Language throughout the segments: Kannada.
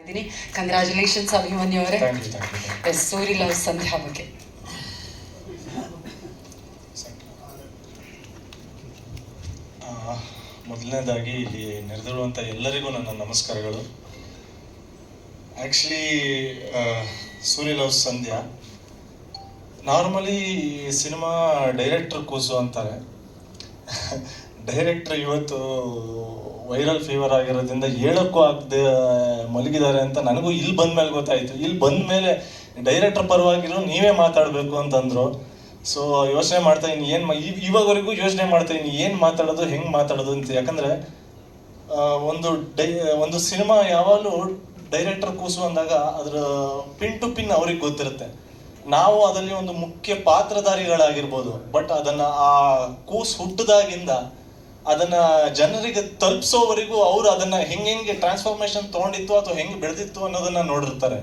ಇದೀನಿ. ಕಂಗ್ರ್ಯಾಚುಲೇಷನ್ಸ್ ಅಭಿಮನ್ಯು ಅವರೇ. ಸೂರಿ ಲವ್ ಸಂಧ್ಯಾ ಬಗ್ಗೆ ಮೊದಲನೇದಾಗಿ ಇಲ್ಲಿ ನೆರೆದಿರುವಂಥ ಎಲ್ಲರಿಗೂ ನನ್ನ ನಮಸ್ಕಾರಗಳು. ಆ್ಯಕ್ಚುಲಿ ಸೂರಿ ಲವ್ ಸಂಧ್ಯಾ ನಾರ್ಮಲಿ ಸಿನಿಮಾ ಡೈರೆಕ್ಟ್ರ್ ಕೂಸು ಅಂತಾರೆ. ಡೈರೆಕ್ಟ್ರ್ ಇವತ್ತು ವೈರಲ್ ಫೀವರ್ ಆಗಿರೋದ್ರಿಂದ ಹೇಳೋಕ್ಕೂ ಆಗದೆ ಮಲಗಿದ್ದಾರೆ ಅಂತ ನನಗೂ ಇಲ್ಲಿ ಬಂದ ಮೇಲೆ ಗೊತ್ತಾಯಿತು. ಇಲ್ಲಿ ಬಂದ ಮೇಲೆ ಡೈರೆಕ್ಟ್ರ್ ಪರವಾಗಿರೋ ನೀವೇ ಮಾತಾಡಬೇಕು ಅಂತಂದರು. ಸೊ ಯೋಚನೆ ಮಾಡ್ತಾ ಇನ್ನು ಇವಾಗವರೆಗೂ ಯೋಚನೆ ಮಾಡ್ತಾ ಇನ್ನು ಏನು ಮಾತಾಡೋದು, ಹೆಂಗೆ ಮಾತಾಡೋದು ಅಂತ. ಯಾಕಂದರೆ ಒಂದು ಸಿನಿಮಾ ಯಾವಾಗಲೂ ಡೈರೆಕ್ಟರ್ ಕೂಸು ಅಂದಾಗ ಅದರ ಪಿನ್ ಟು ಪಿನ್ ಅವ್ರಿಗೆ ಗೊತ್ತಿರುತ್ತೆ. ನಾವು ಅದರಲ್ಲಿ ಒಂದು ಮುಖ್ಯ ಪಾತ್ರಧಾರಿಗಳಾಗಿರ್ಬೋದು, ಬಟ್ ಅದನ್ನು ಆ ಕೂಸು ಹುಟ್ಟಿದಾಗಿಂದ ಅದನ್ನು ಜನರಿಗೆ ತಲುಪಿಸೋವರೆಗೂ ಅವರು ಅದನ್ನು ಹೆಂಗೆ ಟ್ರಾನ್ಸ್ಫಾರ್ಮೇಷನ್ ತೊಗೊಂಡಿತ್ತು ಅಥವಾ ಹೆಂಗೆ ಬೆಳೆದಿತ್ತು ಅನ್ನೋದನ್ನು ನೋಡಿರ್ತಾರೆ.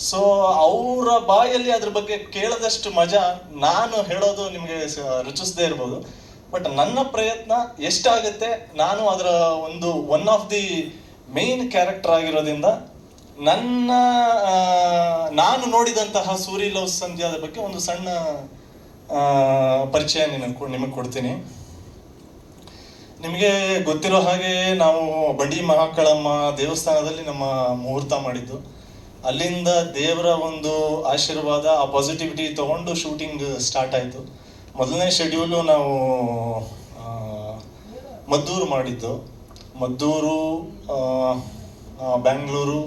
ಸೊ ಅವರ ಬಾಯಲ್ಲಿ ಅದ್ರ ಬಗ್ಗೆ ಕೇಳದಷ್ಟು ಮಜಾ ನಾನು ಹೇಳೋದು ನಿಮಗೆ ರುಚಿಸದೇ ಇರ್ಬೋದು. ಬಟ್ ನನ್ನ ಪ್ರಯತ್ನ ಎಷ್ಟಾಗುತ್ತೆ, ನಾನು ಅದರ one of the main character ಆಗಿರೋದ್ರಿಂದ ನಾನು ನೋಡಿದಂತಹ ಸೂರಿ ಲವ್ ಸಂಧ್ಯಾದ ಬಗ್ಗೆ ಒಂದು ಸಣ್ಣ ಪರಿಚಯ ನಿಮಗೆ ಕೊಡ್ತೀನಿ. ನಿಮಗೆ ಗೊತ್ತಿರೋ ಹಾಗೆ ನಾವು ಬಂಡಿ ಮಹಾಕಾಳಮ್ಮ ದೇವಸ್ಥಾನದಲ್ಲಿ ನಮ್ಮ ಮುಹೂರ್ತ ಮಾಡಿದ್ದು. ಅಲ್ಲಿಂದ ದೇವರ ಒಂದು ಆಶೀರ್ವಾದ, ಆ ಪಾಸಿಟಿವಿಟಿ ತಗೊಂಡು ಶೂಟಿಂಗ್ ಸ್ಟಾರ್ಟ್ ಆಯಿತು. ಮೊದಲನೇ ಶೆಡ್ಯೂಲು ನಾವು ಮದ್ದೂರು ಮಾಡಿದ್ದು. ಮದ್ದೂರು, ಬ್ಯಾಂಗ್ಳೂರು,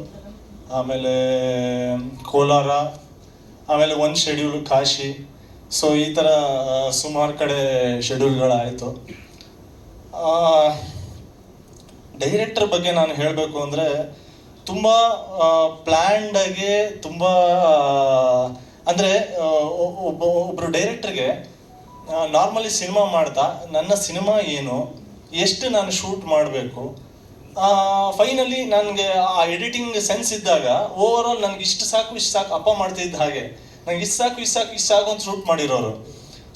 ಆಮೇಲೆ ಕೋಲಾರ, ಆಮೇಲೆ ಒಂದು ಶೆಡ್ಯೂಲು ಕಾಶಿ. ಸೊ ಈ ಥರ ಸುಮಾರು ಕಡೆ ಶೆಡ್ಯೂಲ್ಗಳಾಯಿತು. ಡೈರೆಕ್ಟರ್ ಬಗ್ಗೆ ನಾನು ಹೇಳಬೇಕು ಅಂದರೆ ತುಂಬ ಪ್ಲ್ಯಾಂಡಾಗಿ, ತುಂಬ ಅಂದರೆ ಒಬ್ಬರು ಡೈರೆಕ್ಟ್ರಿಗೆ ನಾರ್ಮಲಿ ಸಿನಿಮಾ ಮಾಡ್ತಾ ನನ್ನ ಸಿನಿಮಾ ಏನು, ಎಷ್ಟು ನಾನು ಶೂಟ್ ಮಾಡಬೇಕು, ಫೈನಲಿ ನನಗೆ ಆ ಎಡಿಟಿಂಗ್ ಸೆನ್ಸ್ ಇದ್ದಾಗ ಓವರ್ ಆಲ್ ನನಗೆ ಇಷ್ಟು ಸಾಕು ಅಪ್ಪ ಮಾಡ್ತಿದ್ದ ಹಾಗೆ ನನಗೆ ಇಷ್ಟು ಸಾಕು ಅಂತ ಶೂಟ್ ಮಾಡಿರೋರು.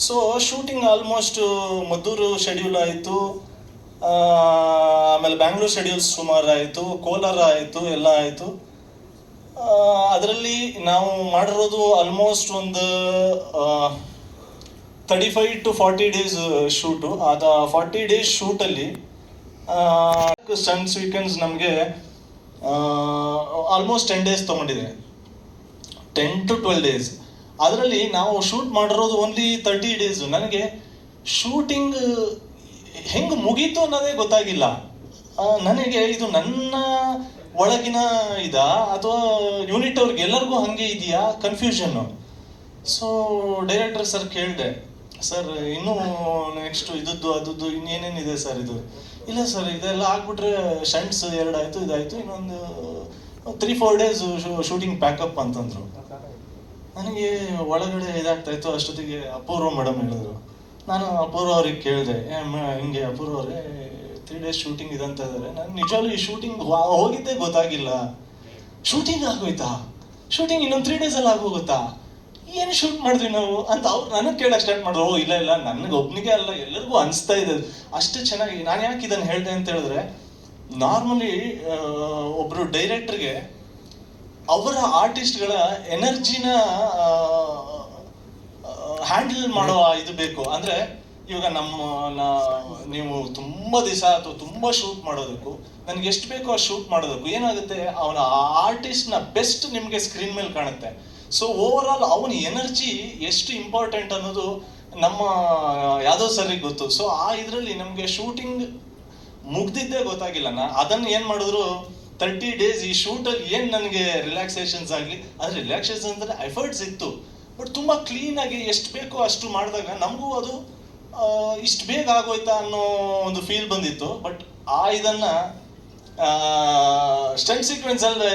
So shooting almost Maddur schedule ಆಯಿತು, ಆಮೇಲೆ ಬ್ಯಾಂಗ್ಳೂರು ಶೆಡ್ಯೂಲ್ಸ್ ಸುಮಾರು ಆಯಿತು, ಕೋಲಾರ ಆಯಿತು, ಎಲ್ಲ ಆಯಿತು. ಅದರಲ್ಲಿ ನಾವು ಮಾಡಿರೋದು ಆಲ್ಮೋಸ್ಟ್ ಒಂದು 35 to 40 ಡೇಸ್ ಶೂಟು. ಅದು 40 ಡೇಸ್ ಶೂಟಲ್ಲಿ ಸ್ಟಂಟ್ ಸೀಕ್ವೆನ್ಸ್ ನಮಗೆ ಆಲ್ಮೋಸ್ಟ್ 10 ಡೇಸ್ ತೊಗೊಂಡಿದೆ, 10 to 12 ಡೇಸ್. ಅದರಲ್ಲಿ ನಾವು ಶೂಟ್ ಮಾಡಿರೋದು ಓನ್ಲಿ 30 ಡೇಸು. ನನಗೆ ಶೂಟಿಂಗ್ ಹೆಂಗೆ ಮುಗೀತು ಅನ್ನೋದೇ ಗೊತ್ತಾಗಿಲ್ಲ. ನನಗೆ ಇದು ನನ್ನ ಒಳಗಿನ ಅಥವಾ ಯೂನಿಟ್ ಅವ್ರಿಗೆ ಎಲ್ಲರಿಗೂ ಹಾಗೆ ಇದೆಯಾ ಕನ್ಫ್ಯೂಷನ್ನು. ಸೊ ಡೈರೆಕ್ಟರ್ ಸರ್ ಕೇಳಿದೆ, ಸರ್ ಇನ್ನೂ ನೆಕ್ಸ್ಟ್ ಅದದ್ದು ಇನ್ನೇನೇನಿದೆ ಸರ್ ಇದು? ಇಲ್ಲ ಸರ್, ಇದೆಲ್ಲ ಆಗ್ಬಿಟ್ರೆ ಶಂಟ್ಸ್ 2 ಆಯಿತು, ಇದಾಯಿತು, ಇನ್ನೊಂದು 3-4 ಡೇಸ್ ಶೂಟಿಂಗ್ ಪ್ಯಾಕಪ್ ಅಂತಂದರು. ನನಗೆ ಒಳಗಡೆ ಇದಾಗ್ತಾಯಿತ್ತು. ಅಷ್ಟೊತ್ತಿಗೆ ಅಪೂರ್ವ ಮೇಡಮ್ ಹೇಳಿದ್ರು. ನಾನು ಅಪೂರ್ವ ಅವ್ರಿಗೆ ಕೇಳಿದೆ, ಹಿಂಗೆ ಅಪೂರ್ವ ಅವರೇ 3 ಡೇಸ್ ಶೂಟಿಂಗ್ ಇದೆ ಅಂತ ಇದ್ದಾರೆ. ನಾನು ನಿಜವಾಗ್ಲೂ ಈ ಶೂಟಿಂಗ್ ಹೋಗಿದ್ದೇ ಗೊತ್ತಾಗಿಲ್ಲ. ಶೂಟಿಂಗ್ ಆಗೋಯ್ತಾ? ಶೂಟಿಂಗ್ ಇನ್ನೊಂದು 3 ಡೇಸಲ್ಲಿ ಆಗೋಗುತ್ತಾ? ಏನು ಶೂಟ್ ಮಾಡಿದ್ವಿ ನಾವು ಅಂತ ಅವ್ರು ನನಗೆ ಕೇಳಕ್ಕೆ ಸ್ಟಾರ್ಟ್ ಮಾಡಿದ್ರು. ಇಲ್ಲ ನನಗೆ ಒಬ್ಬನಿಗೆ ಅಲ್ಲ, ಎಲ್ಲರಿಗೂ ಅನಿಸ್ತಾ ಇದೆ ಅಷ್ಟು ಚೆನ್ನಾಗಿ. ನಾನು ಯಾಕೆ ಇದನ್ನು ಹೇಳಿದೆ ಅಂತ ಹೇಳಿದ್ರೆ, ನಾರ್ಮಲಿ ಒಬ್ಬರು ಡೈರೆಕ್ಟ್ರಿಗೆ ಅವರ ಆರ್ಟಿಸ್ಟ್ಗಳ ಎನರ್ಜಿನ ಹ್ಯಾಂಡಲ್ ಮಾಡೋ ಇದು ಬೇಕು. ಅಂದರೆ ಇವಾಗ ನೀವು ತುಂಬ ದಿವಸ ಅಥವಾ ತುಂಬ ಶೂಟ್ ಮಾಡೋದಕ್ಕೂ ನನಗೆ ಎಷ್ಟು ಬೇಕೋ ಅಷ್ಟು ಶೂಟ್ ಮಾಡೋದಕ್ಕೂ ಏನಾಗುತ್ತೆ, ಅವನ ಆರ್ಟಿಸ್ಟ್ನ ಬೆಸ್ಟ್ ನಿಮಗೆ ಸ್ಕ್ರೀನ್ ಮೇಲೆ ಕಾಣುತ್ತೆ. ಸೊ ಓವರ್ ಆಲ್ ಅವನ ಎನರ್ಜಿ ಎಷ್ಟು ಇಂಪಾರ್ಟೆಂಟ್ ಅನ್ನೋದು ನಮ್ಮ ಯಾದವ್ ಸರ್ರಿಗೆ ಗೊತ್ತು. ಸೊ ಆ ಇದರಲ್ಲಿ ನಮಗೆ ಶೂಟಿಂಗ್ ಮುಗ್ದಿದ್ದೇ ಗೊತ್ತಾಗಿಲ್ಲ. ಅದನ್ನು ಏನು ಮಾಡಿದ್ರು 30 ಡೇಸ್ ಈ ಶೂಟಲ್ಲಿ ಏನು ನನಗೆ ರಿಲ್ಯಾಕ್ಸೇಷನ್ಸ್ ಆಗಲಿ, ಆದರೆ ರಿಲ್ಯಾಕ್ಸೇಷನ್ ಅಂದರೆ ಎಫರ್ಟ್ಸ್ ಇತ್ತು, ಬಟ್ ತುಂಬ ಕ್ಲೀನಾಗಿ ಎಷ್ಟು ಬೇಕೋ ಅಷ್ಟು ಮಾಡಿದಾಗ ನಮಗೂ ಅದು ಇಷ್ಟು ಬೇಗ ಆಗೋಯ್ತಾ ಅನ್ನೋ ಒಂದು ಫೀಲ್ ಬಂದಿತ್ತು. ಬಟ್ ಇದನ್ನು ಸ್ಟಂಟ್ ಸೀಕ್ವೆನ್ಸಲ್ಲಿ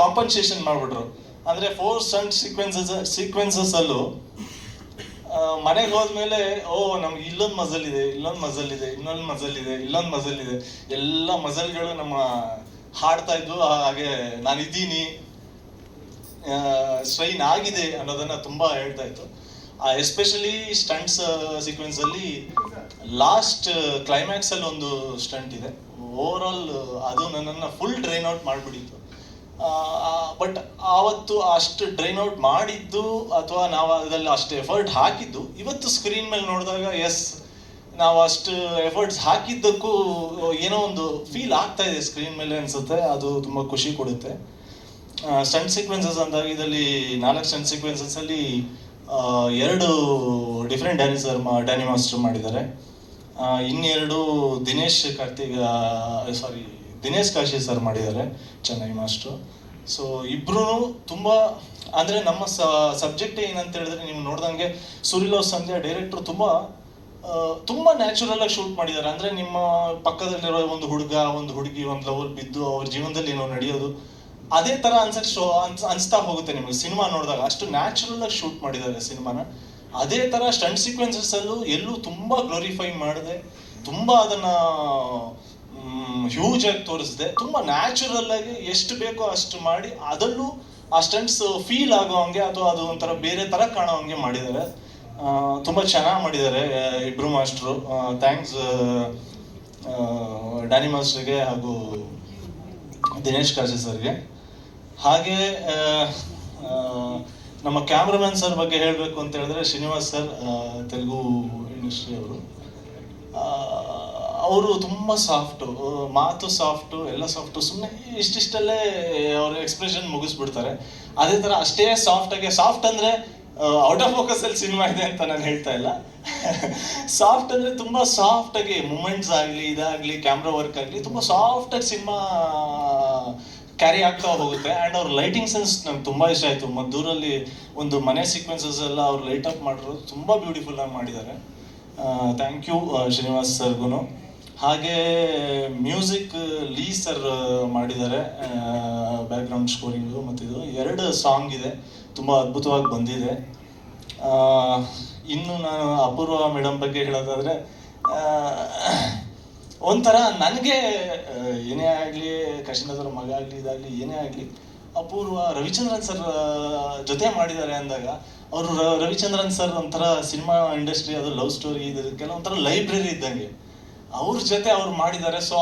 ಕಾಂಪನ್ಸೇಷನ್ ಮಾಡಿಬಿಟ್ರು. ಅಂದರೆ 4 ಸ್ಟಂಟ್ ಸೀಕ್ವೆನ್ಸಸ್ಸಲ್ಲೂ ಮನೆಗೆ ಹೋದ್ಮೇಲೆ ನಮ್ಗೆ ಇಲ್ಲೊಂದು ಮಜಲ್ ಇದೆ, ಇನ್ನೊಂದು ಮಜಲ್ ಇದೆ, ಎಲ್ಲ ಮಜಲ್ಗಳು ನಮ್ಮ ಹಾಡ್ತಾ ಇದ್ವು. ಹಾಗೆ ನಾನಿದ್ದೀನಿ, ಸ್ಟ್ರೈನ್ ಆಗಿದೆ ಅನ್ನೋದನ್ನ ತುಂಬ ಹೇಳ್ತಾ ಇತ್ತು. ಎಸ್ಪೆಷಲಿ ಸ್ಟಂಟ್ಸ್ ಸೀಕ್ವೆನ್ಸಲ್ಲಿ ಲಾಸ್ಟ್ ಕ್ಲೈಮ್ಯಾಕ್ಸಲ್ಲಿ ಒಂದು ಸ್ಟಂಟ್ ಇದೆ. ಓವರ್ ಆಲ್ ಅದು ನನ್ನನ್ನು ಫುಲ್ ಡ್ರೈನ್ ಔಟ್ ಮಾಡಿಬಿಟ್ಟಿತ್ತು. ಬಟ್ ಆವತ್ತು ಅಷ್ಟು ಡ್ರೈನ್ ಔಟ್ ಮಾಡಿದ್ದು ಅಥವಾ ನಾವು ಅದರಲ್ಲಿ ಅಷ್ಟು ಎಫರ್ಟ್ ಹಾಕಿದ್ದು ಇವತ್ತು ಸ್ಕ್ರೀನ್ ಮೇಲೆ ನೋಡಿದಾಗ ಎಸ್ ನಾವು ಅಷ್ಟು ಎಫರ್ಟ್ಸ್ ಹಾಕಿದ್ದಕ್ಕೂ ಏನೋ ಒಂದು ಫೀಲ್ ಆಗ್ತಾ ಇದೆ ಸ್ಕ್ರೀನ್ ಮೇಲೆ ಅನ್ಸುತ್ತೆ. ಅದು ತುಂಬ ಖುಷಿ ಕೊಡುತ್ತೆ. ಸ್ಟಂಟ್ ಸೀಕ್ವೆನ್ಸಸ್ ಅಂದಾಗ ಇದರಲ್ಲಿ 4 ಸ್ಟಂಟ್ ಸೀಕ್ವೆನ್ಸಸ್ ಅಲ್ಲಿ 2 ಡಿಫ್ರೆಂಟ್ ಡ್ಯಾನಿ ಮಾಸ್ಟರ್ ಮಾಡಿದ್ದಾರೆ. ಇನ್ನೆರಡು ದಿನೇಶ್ ಕಾಶಿ ಸರ್ ಮಾಡಿದ್ದಾರೆ, ಚೆನ್ನೈ ಮಾಸ್ಟ್ರು. ಸೊ ಇಬ್ರು ತುಂಬ ಅಂದರೆ ನಮ್ಮ ಸಬ್ಜೆಕ್ಟ್ ಏನಂತ ಹೇಳಿದ್ರೆ, ನೀವು ನೋಡ್ದಂಗೆ ಸೂರ್ಯಲವ್ ಸಂಧ್ಯಾ ಡೈರೆಕ್ಟ್ರು ತುಂಬ ನ್ಯಾಚುರಲ್ ಆಗಿ ಶೂಟ್ ಮಾಡಿದ್ದಾರೆ. ಅಂದರೆ ನಿಮ್ಮ ಪಕ್ಕದಲ್ಲಿರೋ ಒಂದು ಹುಡುಗ ಒಂದು ಹುಡುಗಿ ಒಂದು ಲವಲ್ ಬಿದ್ದು ಅವ್ರ ಜೀವನದಲ್ಲಿ ಏನೋ ನಡೆಯೋದು ಅದೇ ಥರ ಅನ್ಸ್ತಾ ಹೋಗುತ್ತೆ ನಿಮಗೆ ಸಿನಿಮಾ ನೋಡಿದಾಗ. ಅಷ್ಟು ನ್ಯಾಚುರಲ್ ಆಗಿ ಶೂಟ್ ಮಾಡಿದ್ದಾರೆ ಸಿನಿಮಾನ. ಅದೇ ಥರ ಸ್ಟಂಟ್ ಸೀಕ್ವೆನ್ಸಸ್ ಅಲ್ಲೂ ಎಲ್ಲೂ ತುಂಬ ಗ್ಲೋರಿಫೈ ಮಾಡಿದೆ, ತುಂಬ ಅದನ್ನ ಹ್ಯೂಜ್ ಆಗಿ ತೋರಿಸಿದೆ. ತುಂಬ ನ್ಯಾಚುರಲ್ ಆಗಿ ಎಷ್ಟು ಬೇಕೋ ಅಷ್ಟು ಮಾಡಿ ಅದರಲ್ಲೂ ಆ ಸ್ಟಂಟ್ಸ್ ಫೀಲ್ ಆಗೋ ಹಂಗೆ ಅಥವಾ ಅದು ಒಂಥರ ಬೇರೆ ಥರ ಕಾಣೋ ಹಂಗೆ ಮಾಡಿದ್ದಾರೆ. ತುಂಬ ಚೆನ್ನಾಗಿ ಮಾಡಿದ್ದಾರೆ ಇಬ್ರು ಮಾಸ್ಟ್ರು. ಥ್ಯಾಂಕ್ಸ್ ಡ್ಯಾನಿ ಮಾಸ್ಟರ್ಗೆ ಹಾಗೂ ದಿನೇಶ್ ಕಾಶಿ ಸರ್ಗೆ. ಹಾಗೆ ನಮ್ಮ ಕ್ಯಾಮ್ರಾಮನ್ ಸರ್ ಬಗ್ಗೆ ಹೇಳಬೇಕು ಅಂತ ಹೇಳಿದ್ರೆ ಶ್ರೀನಿವಾಸ್ ಸರ್, ತೆಲುಗು ಇಂಡಸ್ಟ್ರಿ ಅವರು ತುಂಬ ಸಾಫ್ಟು, ಮಾತು ಸಾಫ್ಟು, ಎಲ್ಲ ಸಾಫ್ಟು, ಸುಮ್ಮನೆ ಇಷ್ಟಿಷ್ಟಲ್ಲೇ ಅವ್ರ ಎಕ್ಸ್ಪ್ರೆಷನ್ ಮುಗಿಸ್ಬಿಡ್ತಾರೆ. ಅದೇ ಥರ ಅಷ್ಟೇ ಸಾಫ್ಟ್ ಅಂದರೆ ಔಟ್ ಆಫ್ ಫೋಕಸ್ ಅಲ್ಲಿ ಸಿನಿಮಾ ಇದೆ ಅಂತ ನಾನು ಹೇಳ್ತಾ ಇಲ್ಲ. ಸಾಫ್ಟ್ ಅಂದರೆ ತುಂಬ ಸಾಫ್ಟಾಗಿ ಮೂಮೆಂಟ್ಸ್ ಆಗಲಿ ಇದಾಗಲಿ ಕ್ಯಾಮ್ರಾ ವರ್ಕ್ ಆಗಲಿ ತುಂಬ ಸಾಫ್ಟಾಗಿ ಸಿನಿಮಾ ಕ್ಯಾರಿ ಆಗ್ತಾ ಹೋಗುತ್ತೆ. ಆ್ಯಂಡ್ ಅವ್ರ ಲೈಟಿಂಗ್ ಸೆನ್ಸ್ ನಂಗೆ ತುಂಬ ಇಷ್ಟ ಆಯಿತು. ಮದ್ದೂರಲ್ಲಿ ಒಂದು ಮನೆ ಸೀಕ್ವೆನ್ಸಸ್ ಎಲ್ಲ ಅವ್ರು ಲೈಟ್ ಅಪ್ ಮಾಡಿರೋದು ತುಂಬ ಬ್ಯೂಟಿಫುಲ್ ಆಗಿ ಮಾಡಿದ್ದಾರೆ. ಥ್ಯಾಂಕ್ ಯು ಶ್ರೀನಿವಾಸ್ ಸರ್ಗೂ. ಹಾಗೆ ಮ್ಯೂಸಿಕ್ ಲೀ ಸರ್ ಮಾಡಿದ್ದಾರೆ, ಬ್ಯಾಕ್ಗ್ರೌಂಡ್ ಸ್ಕೋರಿಂಗು ಮತ್ತು ಇದು 2 ಸಾಂಗ್ ಇದೆ, ತುಂಬ ಅದ್ಭುತವಾಗಿ ಬಂದಿದೆ. ಇನ್ನು ನಾನು ಅಪೂರ್ವ ಮೇಡಮ್ ಬಗ್ಗೆ ಹೇಳೋದಾದರೆ, ಒಂಥರ ನನಗೆ ಏನೇ ಆಗಲಿ ಕಾಶಿನಾಥರ ಮಗ ಆಗಲಿ ಇದಾಗಲಿ ಏನೇ ಆಗಲಿ ಅಪೂರ್ವ ರವಿಚಂದ್ರನ್ ಸರ್ ಜೊತೆ ಮಾಡಿದ್ದಾರೆ ಅಂದಾಗ ಅವರು ರವಿಚಂದ್ರನ್ ಸರ್ ಒಂಥರ ಸಿನಿಮಾ ಇಂಡಸ್ಟ್ರಿ ಅದು ಲವ್ ಸ್ಟೋರಿ ಇದಕ್ಕೆಲ್ಲ ಒಂಥರ ಲೈಬ್ರರಿ ಇದ್ದಂಗೆ ಅವ್ರ ಜೊತೆ ಅವ್ರು ಮಾಡಿದ್ದಾರೆ. ಸೊ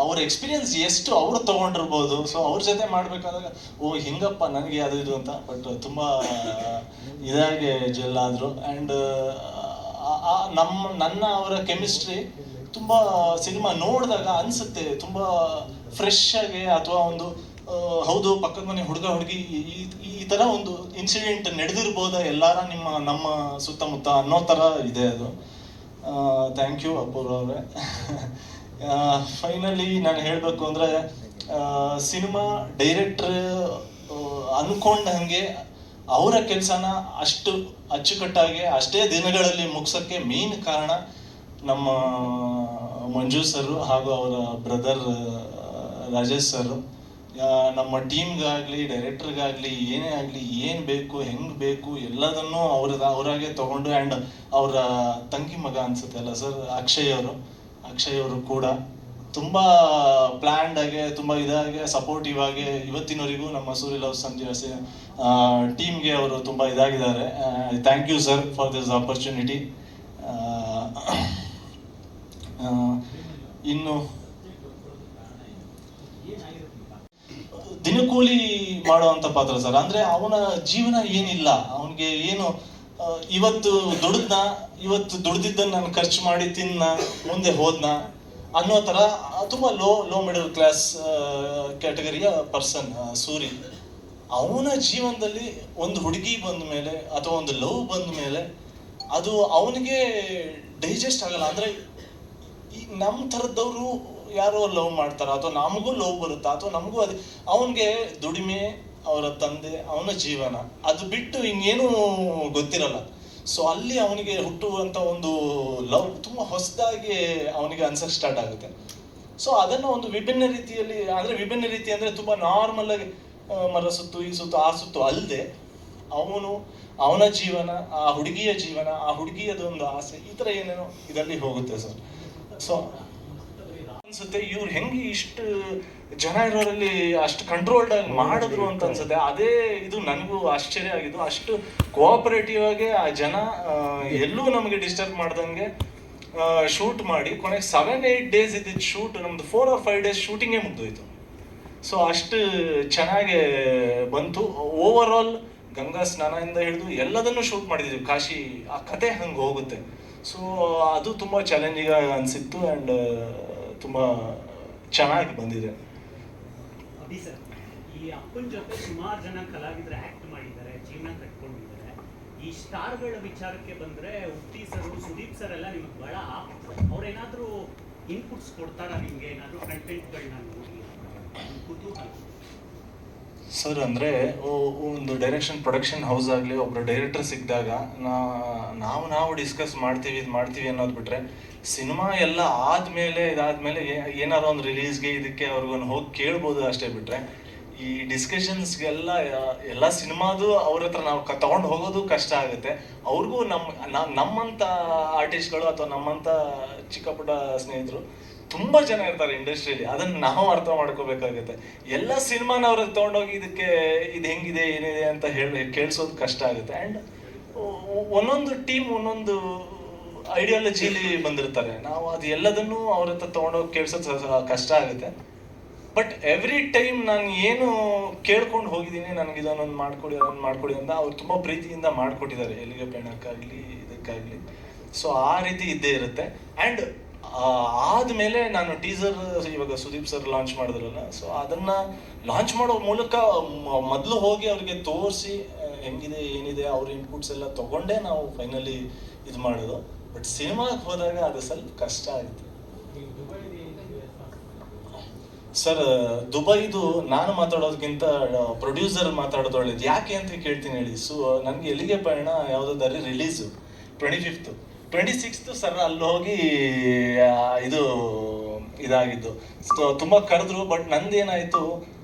ಅವ್ರ ಎಕ್ಸ್ಪೀರಿಯನ್ಸ್ ಎಷ್ಟು ಅವ್ರು ತೊಗೊಂಡಿರ್ಬೋದು. ಸೊ ಅವ್ರ ಜೊತೆ ಮಾಡಬೇಕಾದಾಗ ಹಿಂಗಪ್ಪ ನನಗೆ ಅದು ಇದು ಅಂತ, ಬಟ್ ತುಂಬ ಇದಾಗಿ ಜೆಲ್ ಆದರು. ಆ್ಯಂಡ್ ನನ್ನ ಅವರ ಕೆಮಿಸ್ಟ್ರಿ ತುಂಬ ಸಿನಿಮಾ ನೋಡಿದಾಗ ಅನಿಸುತ್ತೆ ತುಂಬ ಫ್ರೆಶ್ ಆಗಿ, ಅಥವಾ ಒಂದು ಹೌದು ಪಕ್ಕದ ಮನೆ ಹುಡುಗ ಹುಡುಗಿ ಈ ಥರ ಒಂದು ಇನ್ಸಿಡೆಂಟ್ ನಡೆದಿರ್ಬೋದಾ ಎಲ್ಲಾರ ನಮ್ಮ ಸುತ್ತಮುತ್ತ ಅನ್ನೋ ಥರ ಇದೆ ಅದು. ಥ್ಯಾಂಕ್ ಯು ಅಪೂರ್ವ ಅವರೇ. ಫೈನಲಿ ನಾನು ಹೇಳಬೇಕು ಅಂದರೆ, ಸಿನಿಮಾ ಡೈರೆಕ್ಟ್ರ್ ಅಂದ್ಕೊಂಡ ಹಾಗೆ ಅವರ ಕೆಲಸನ ಅಷ್ಟು ಅಚ್ಚುಕಟ್ಟಾಗಿ ಅಷ್ಟೇ ದಿನಗಳಲ್ಲಿ ಮುಗಿಸೋಕ್ಕೆ ಮೇನ್ ಕಾರಣ ನಮ್ಮ ಮಂಜು ಸರ್ ಹಾಗೂ ಅವರ ಬ್ರದರ್ ರಾಜೇಶ್ ಸರ್. ನಮ್ಮ ಟೀಮ್ಗಾಗಲಿ ಡೈರೆಕ್ಟರ್ಗಾಗಲಿ ಏನೇ ಆಗಲಿ ಏನು ಬೇಕು ಹೆಂಗೆ ಬೇಕು ಎಲ್ಲದನ್ನೂ ಅವರಾಗೆ ತೊಗೊಂಡು, ಆ್ಯಂಡ್ ಅವರ ತಂಗಿ ಮಗ ಅನ್ಸುತ್ತೆ ಅಲ್ಲ ಸರ್ ಅಕ್ಷಯ್ ಅವರು ಕೂಡ ತುಂಬ ಪ್ಲ್ಯಾಂಡ್ ಆಗಿ ತುಂಬ ಇದಾಗಿ ಸಪೋರ್ಟಿವ್ ಆಗಿ ಇವತ್ತಿನವರೆಗೂ ನಮ್ಮ ಸೂರ್ಯಲವ್ ಸಂಧ್ಯಾ ಟೀಮ್ಗೆ ಅವರು ತುಂಬ ಇದಾಗಿದ್ದಾರೆ. Thank you sir for this opportunity. ಇನ್ನು ದಿನಕೂಲಿ ಮಾಡುವಂಥ ಪಾತ್ರ ಸರ್. ಅಂದರೆ ಅವನ ಜೀವನ ಏನಿಲ್ಲ, ಅವನಿಗೆ ಏನು ಇವತ್ತು ದುಡ್ದಿದ್ದನ್ನು ನಾನು ಖರ್ಚು ಮಾಡಿ ತಿನ್ನ ಮುಂದೆ ಹೋದ್ನ ಅನ್ನೋ ಥರ ತುಂಬ ಲೋ ಮಿಡಲ್ ಕ್ಲಾಸ್ ಕ್ಯಾಟಗರಿಯ ಪರ್ಸನ್ ಸೂರಿ. ಅವನ ಜೀವನದಲ್ಲಿ ಒಂದು ಹುಡುಗಿ ಬಂದ ಮೇಲೆ ಅಥವಾ ಒಂದು ಲವ್ ಬಂದ ಮೇಲೆ ಅದು ಅವನಿಗೆ ಡೈಜೆಸ್ಟ್ ಆಗಲ್ಲ. ಅಂದರೆ ನಮ್ಮ ಥರದವರು ಯಾರೋ ಲವ್ ಮಾಡ್ತಾರ ಅಥವಾ ನಮಗೂ ಲವ್ ಬರುತ್ತಾ ಅಥವಾ ನಮಗೂ ಅದು ಅವನಿಗೆ ದುಡಿಮೆ, ಅವರ ತಂದೆ, ಅವನ ಜೀವನ ಅದು ಬಿಟ್ಟು ಇನ್ನೇನು ಗೊತ್ತಿರಲ್ಲ. ಸೊ ಅಲ್ಲಿ ಅವನಿಗೆ ಹುಟ್ಟುವಂಥ ಒಂದು ಲವ್ ತುಂಬ ಹೊಸದಾಗಿ ಅವನಿಗೆ ಅನ್ಸಕ್ಕೆ ಸ್ಟಾರ್ಟ್ ಆಗುತ್ತೆ. ಸೊ ಅದನ್ನು ಒಂದು ವಿಭಿನ್ನ ರೀತಿಯಲ್ಲಿ, ಅಂದರೆ ವಿಭಿನ್ನ ರೀತಿ ಅಂದರೆ ತುಂಬ ನಾರ್ಮಲ್ ಆಗಿ ಮರ ಸುತ್ತು ಈ ಸುತ್ತು ಆ ಸುತ್ತು ಅಲ್ಲದೆ ಅವನ ಜೀವನ, ಆ ಹುಡುಗಿಯ ಜೀವನ, ಆ ಹುಡುಗಿಯದೊಂದು ಆಸೆ, ಈ ಥರ ಏನೇನೋ ಇದರಲ್ಲಿ ಹೋಗುತ್ತೆ ಸರ್. ಸೊ ಅನ್ಸುತ್ತೆ ಇವ್ರು ಹೆಂಗೆ ಇಷ್ಟು ಜನ ಇರೋರಲ್ಲಿ ಅಷ್ಟು ಕಂಟ್ರೋಲ್ಡ್ ಆಗಿ ಮಾಡಿದ್ರು ಅಂತ ಅನ್ಸುತ್ತೆ. ಅದೇ ಇದು ನನಗೂ ಆಶ್ಚರ್ಯ ಆಗಿದ್ದು. ಅಷ್ಟು ಕೋಆಪರೇಟಿವ್ ಆಗಿ ಆ ಜನ ಎಲ್ಲೂ ನಮಗೆ ಡಿಸ್ಟರ್ಬ್ ಮಾಡ್ದಂಗೆ ಶೂಟ್ ಮಾಡಿ ಕೊನೆಗೆ 7-8 ಡೇಸ್ ಇದ್ದಿದ್ದು ಶೂಟ್ ನಮ್ದು 4 or 5 ಡೇಸ್ ಶೂಟಿಂಗೇ ಮುಗ್ದೋಯ್ತು. ಸೊ ಅಷ್ಟು ಚೆನ್ನಾಗಿ ಬಂತು. ಓವರ್ ಆಲ್ ಗಂಗಾ ಸ್ನಾನದಿಂದ ಹಿಡಿದು ಎಲ್ಲದನ್ನು ಶೂಟ್ ಮಾಡಿದ್ದೀವಿ. ಕಾಶಿ ಆ ಕತೆ ಹಂಗೆ ಹೋಗುತ್ತೆ. ಸೊ ಅದು ತುಂಬ ಚಾಲೆಂಜಿಂಗ್ ಅನಿಸಿತ್ತು ಆ್ಯಂಡ್ ತುಂಬ ಚೆನ್ನಾಗಿ ಬಂದಿದೆ. ಅಭಿ ಸರ್, ಈ ಅಪ್ಪನ ಜೊತೆ ಸುಮಾರು ಜನ ಕಲಾವಿದರು ಆ್ಯಕ್ಟ್ ಮಾಡಿದ್ದಾರೆ, ಜೀವನ ಕಟ್ಕೊಂಡಿದ್ದಾರೆ. ಈ ಸ್ಟಾರ್ಗಳ ವಿಚಾರಕ್ಕೆ ಬಂದರೆ ಉತ್ತಿ ಸರ್, ಸುದೀಪ್ ಸರ್ ಎಲ್ಲ ನಿಮಗೆ ಭಾಳ ಅವ್ರೇನಾದರೂ ಇನ್ಪುಟ್ಸ್ ಕೊಡ್ತಾರಾ ನಿಮಗೆ? ಏನಾದರೂ ಕಂಟೆಂಟ್ಗಳನ್ನ ನೋಡಿ ಕುತೂಹಲ ಸರ್. ಅಂದರೆ ಒಂದು ಡೈರೆಕ್ಷನ್ ಪ್ರೊಡಕ್ಷನ್ ಹೌಸ್ ಆಗಲಿ ಒಬ್ಬರು ಡೈರೆಕ್ಟರ್ ಸಿಕ್ಕಿದಾಗ ನಾವು ಡಿಸ್ಕಸ್ ಮಾಡ್ತೀವಿ ಇದು ಮಾಡ್ತೀವಿ ಅನ್ನೋದು ಬಿಟ್ಟರೆ, ಸಿನಿಮಾ ಎಲ್ಲ ಆದಮೇಲೆ ಇದಾದಮೇಲೆ ಏನಾರು ಒಂದು ರಿಲೀಸ್ಗೆ ಇದಕ್ಕೆ ಅವ್ರಿಗೊಂದು ಹೋಗಿ ಕೇಳ್ಬೋದು ಅಷ್ಟೇ. ಬಿಟ್ಟರೆ ಈ ಡಿಸ್ಕಷನ್ಸ್ಗೆಲ್ಲ ಎಲ್ಲ ಸಿನಿಮಾದು ಅವ್ರ ಹತ್ರ ನಾವು ತಗೊಂಡು ಹೋಗೋದು ಕಷ್ಟ ಆಗುತ್ತೆ. ಅವ್ರಿಗೂ ನಮ್ಮಂಥ ಆರ್ಟಿಸ್ಟ್ಗಳು ಅಥವಾ ನಮ್ಮಂಥ ಚಿಕ್ಕ ಪುಟ್ಟ ಸ್ನೇಹಿತರು ತುಂಬ ಜನ ಇರ್ತಾರೆ ಇಂಡಸ್ಟ್ರಿಯಲ್ಲಿ. ಅದನ್ನು ನಾವು ಅರ್ಥ ಮಾಡ್ಕೋಬೇಕಾಗುತ್ತೆ. ಎಲ್ಲ ಸಿನಿಮಾನ ಅವ್ರಿಗೆ ತೊಗೊಂಡೋಗಿ ಇದಕ್ಕೆ ಇದು ಹೆಂಗಿದೆ ಏನಿದೆ ಅಂತ ಕೇಳಿಸೋದು ಕಷ್ಟ ಆಗುತ್ತೆ. ಆ್ಯಂಡ್ ಒಂದೊಂದು ಟೀಮ್ ಒಂದೊಂದು ಐಡಿಯಾಲಜಿಲಿ ಬಂದಿರ್ತಾರೆ. ನಾವು ಅದು ಎಲ್ಲದನ್ನೂ ಅವ್ರ ಹತ್ರ ತೊಗೊಂಡೋಗಿ ಕೇಳಿಸೋದು ಕಷ್ಟ ಆಗುತ್ತೆ. ಬಟ್ ಎವ್ರಿ ಟೈಮ್ ನಾನು ಏನು ಕೇಳ್ಕೊಂಡು ಹೋಗಿದ್ದೀನಿ, ನನಗೆ ಇದನ್ನೊಂದು ಮಾಡ್ಕೊಡಿ ಅದನ್ನು ಮಾಡ್ಕೊಡಿ ಅಂತ ಅವ್ರು ತುಂಬ ಪ್ರೀತಿಯಿಂದ ಮಾಡಿಕೊಟ್ಟಿದ್ದಾರೆ, ಎಲ್ಲಿಗೆ ಪಯಣಕ್ಕಾಗಲಿ ಇದಕ್ಕಾಗಲಿ. ಸೊ ಆ ರೀತಿ ಇದ್ದೇ ಇರುತ್ತೆ. ಆ್ಯಂಡ್ ಆದಮೇಲೆ ನಾನು ಟೀಸರ್ ಇವಾಗ ಸುದೀಪ್ ಸರ್ ಲಾಂಚ್ ಮಾಡಿದ್ರಲ್ಲ, ಸೊ ಅದನ್ನು ಲಾಂಚ್ ಮಾಡೋ ಮೂಲಕ ಮೊದಲು ಹೋಗಿ ಅವ್ರಿಗೆ ತೋರಿಸಿ ಹೆಂಗಿದೆ ಏನಿದೆ ಅವ್ರ ಇನ್ಪುಟ್ಸ್ ಎಲ್ಲ ತೊಗೊಂಡೇ ನಾವು ಫೈನಲಿ ಇದು ಮಾಡೋದು. ಬಟ್ ಸಿನಿಮಾಗೆ ಹೋದಾಗ ಅದು ಸ್ವಲ್ಪ ಕಷ್ಟ ಆಯಿತು. ಸರ್, ದುಬೈದು ನಾನು ಮಾತಾಡೋದಕ್ಕಿಂತ ಪ್ರೊಡ್ಯೂಸರ್ ಮಾತಾಡೋದು ಒಳ್ಳೇದು. ಯಾಕೆ ಅಂತ ಕೇಳ್ತೀನಿ ಹೇಳಿ. ಸೊ ನನಗೆ ಎಲ್ಲಿಗೆ ಪಯಣ ಯಾವುದಾದ್ರೂ ರಿಲೀಸು 25th 26th ಸರ್ ಅಲ್ಲಿ ಹೋಗಿ ಇದು ಇದಾಗಿದ್ದು. ಸೊ ತುಂಬ ಕರೆದ್ರು. ಬಟ್ ನಂದೇನಾಯಿತು,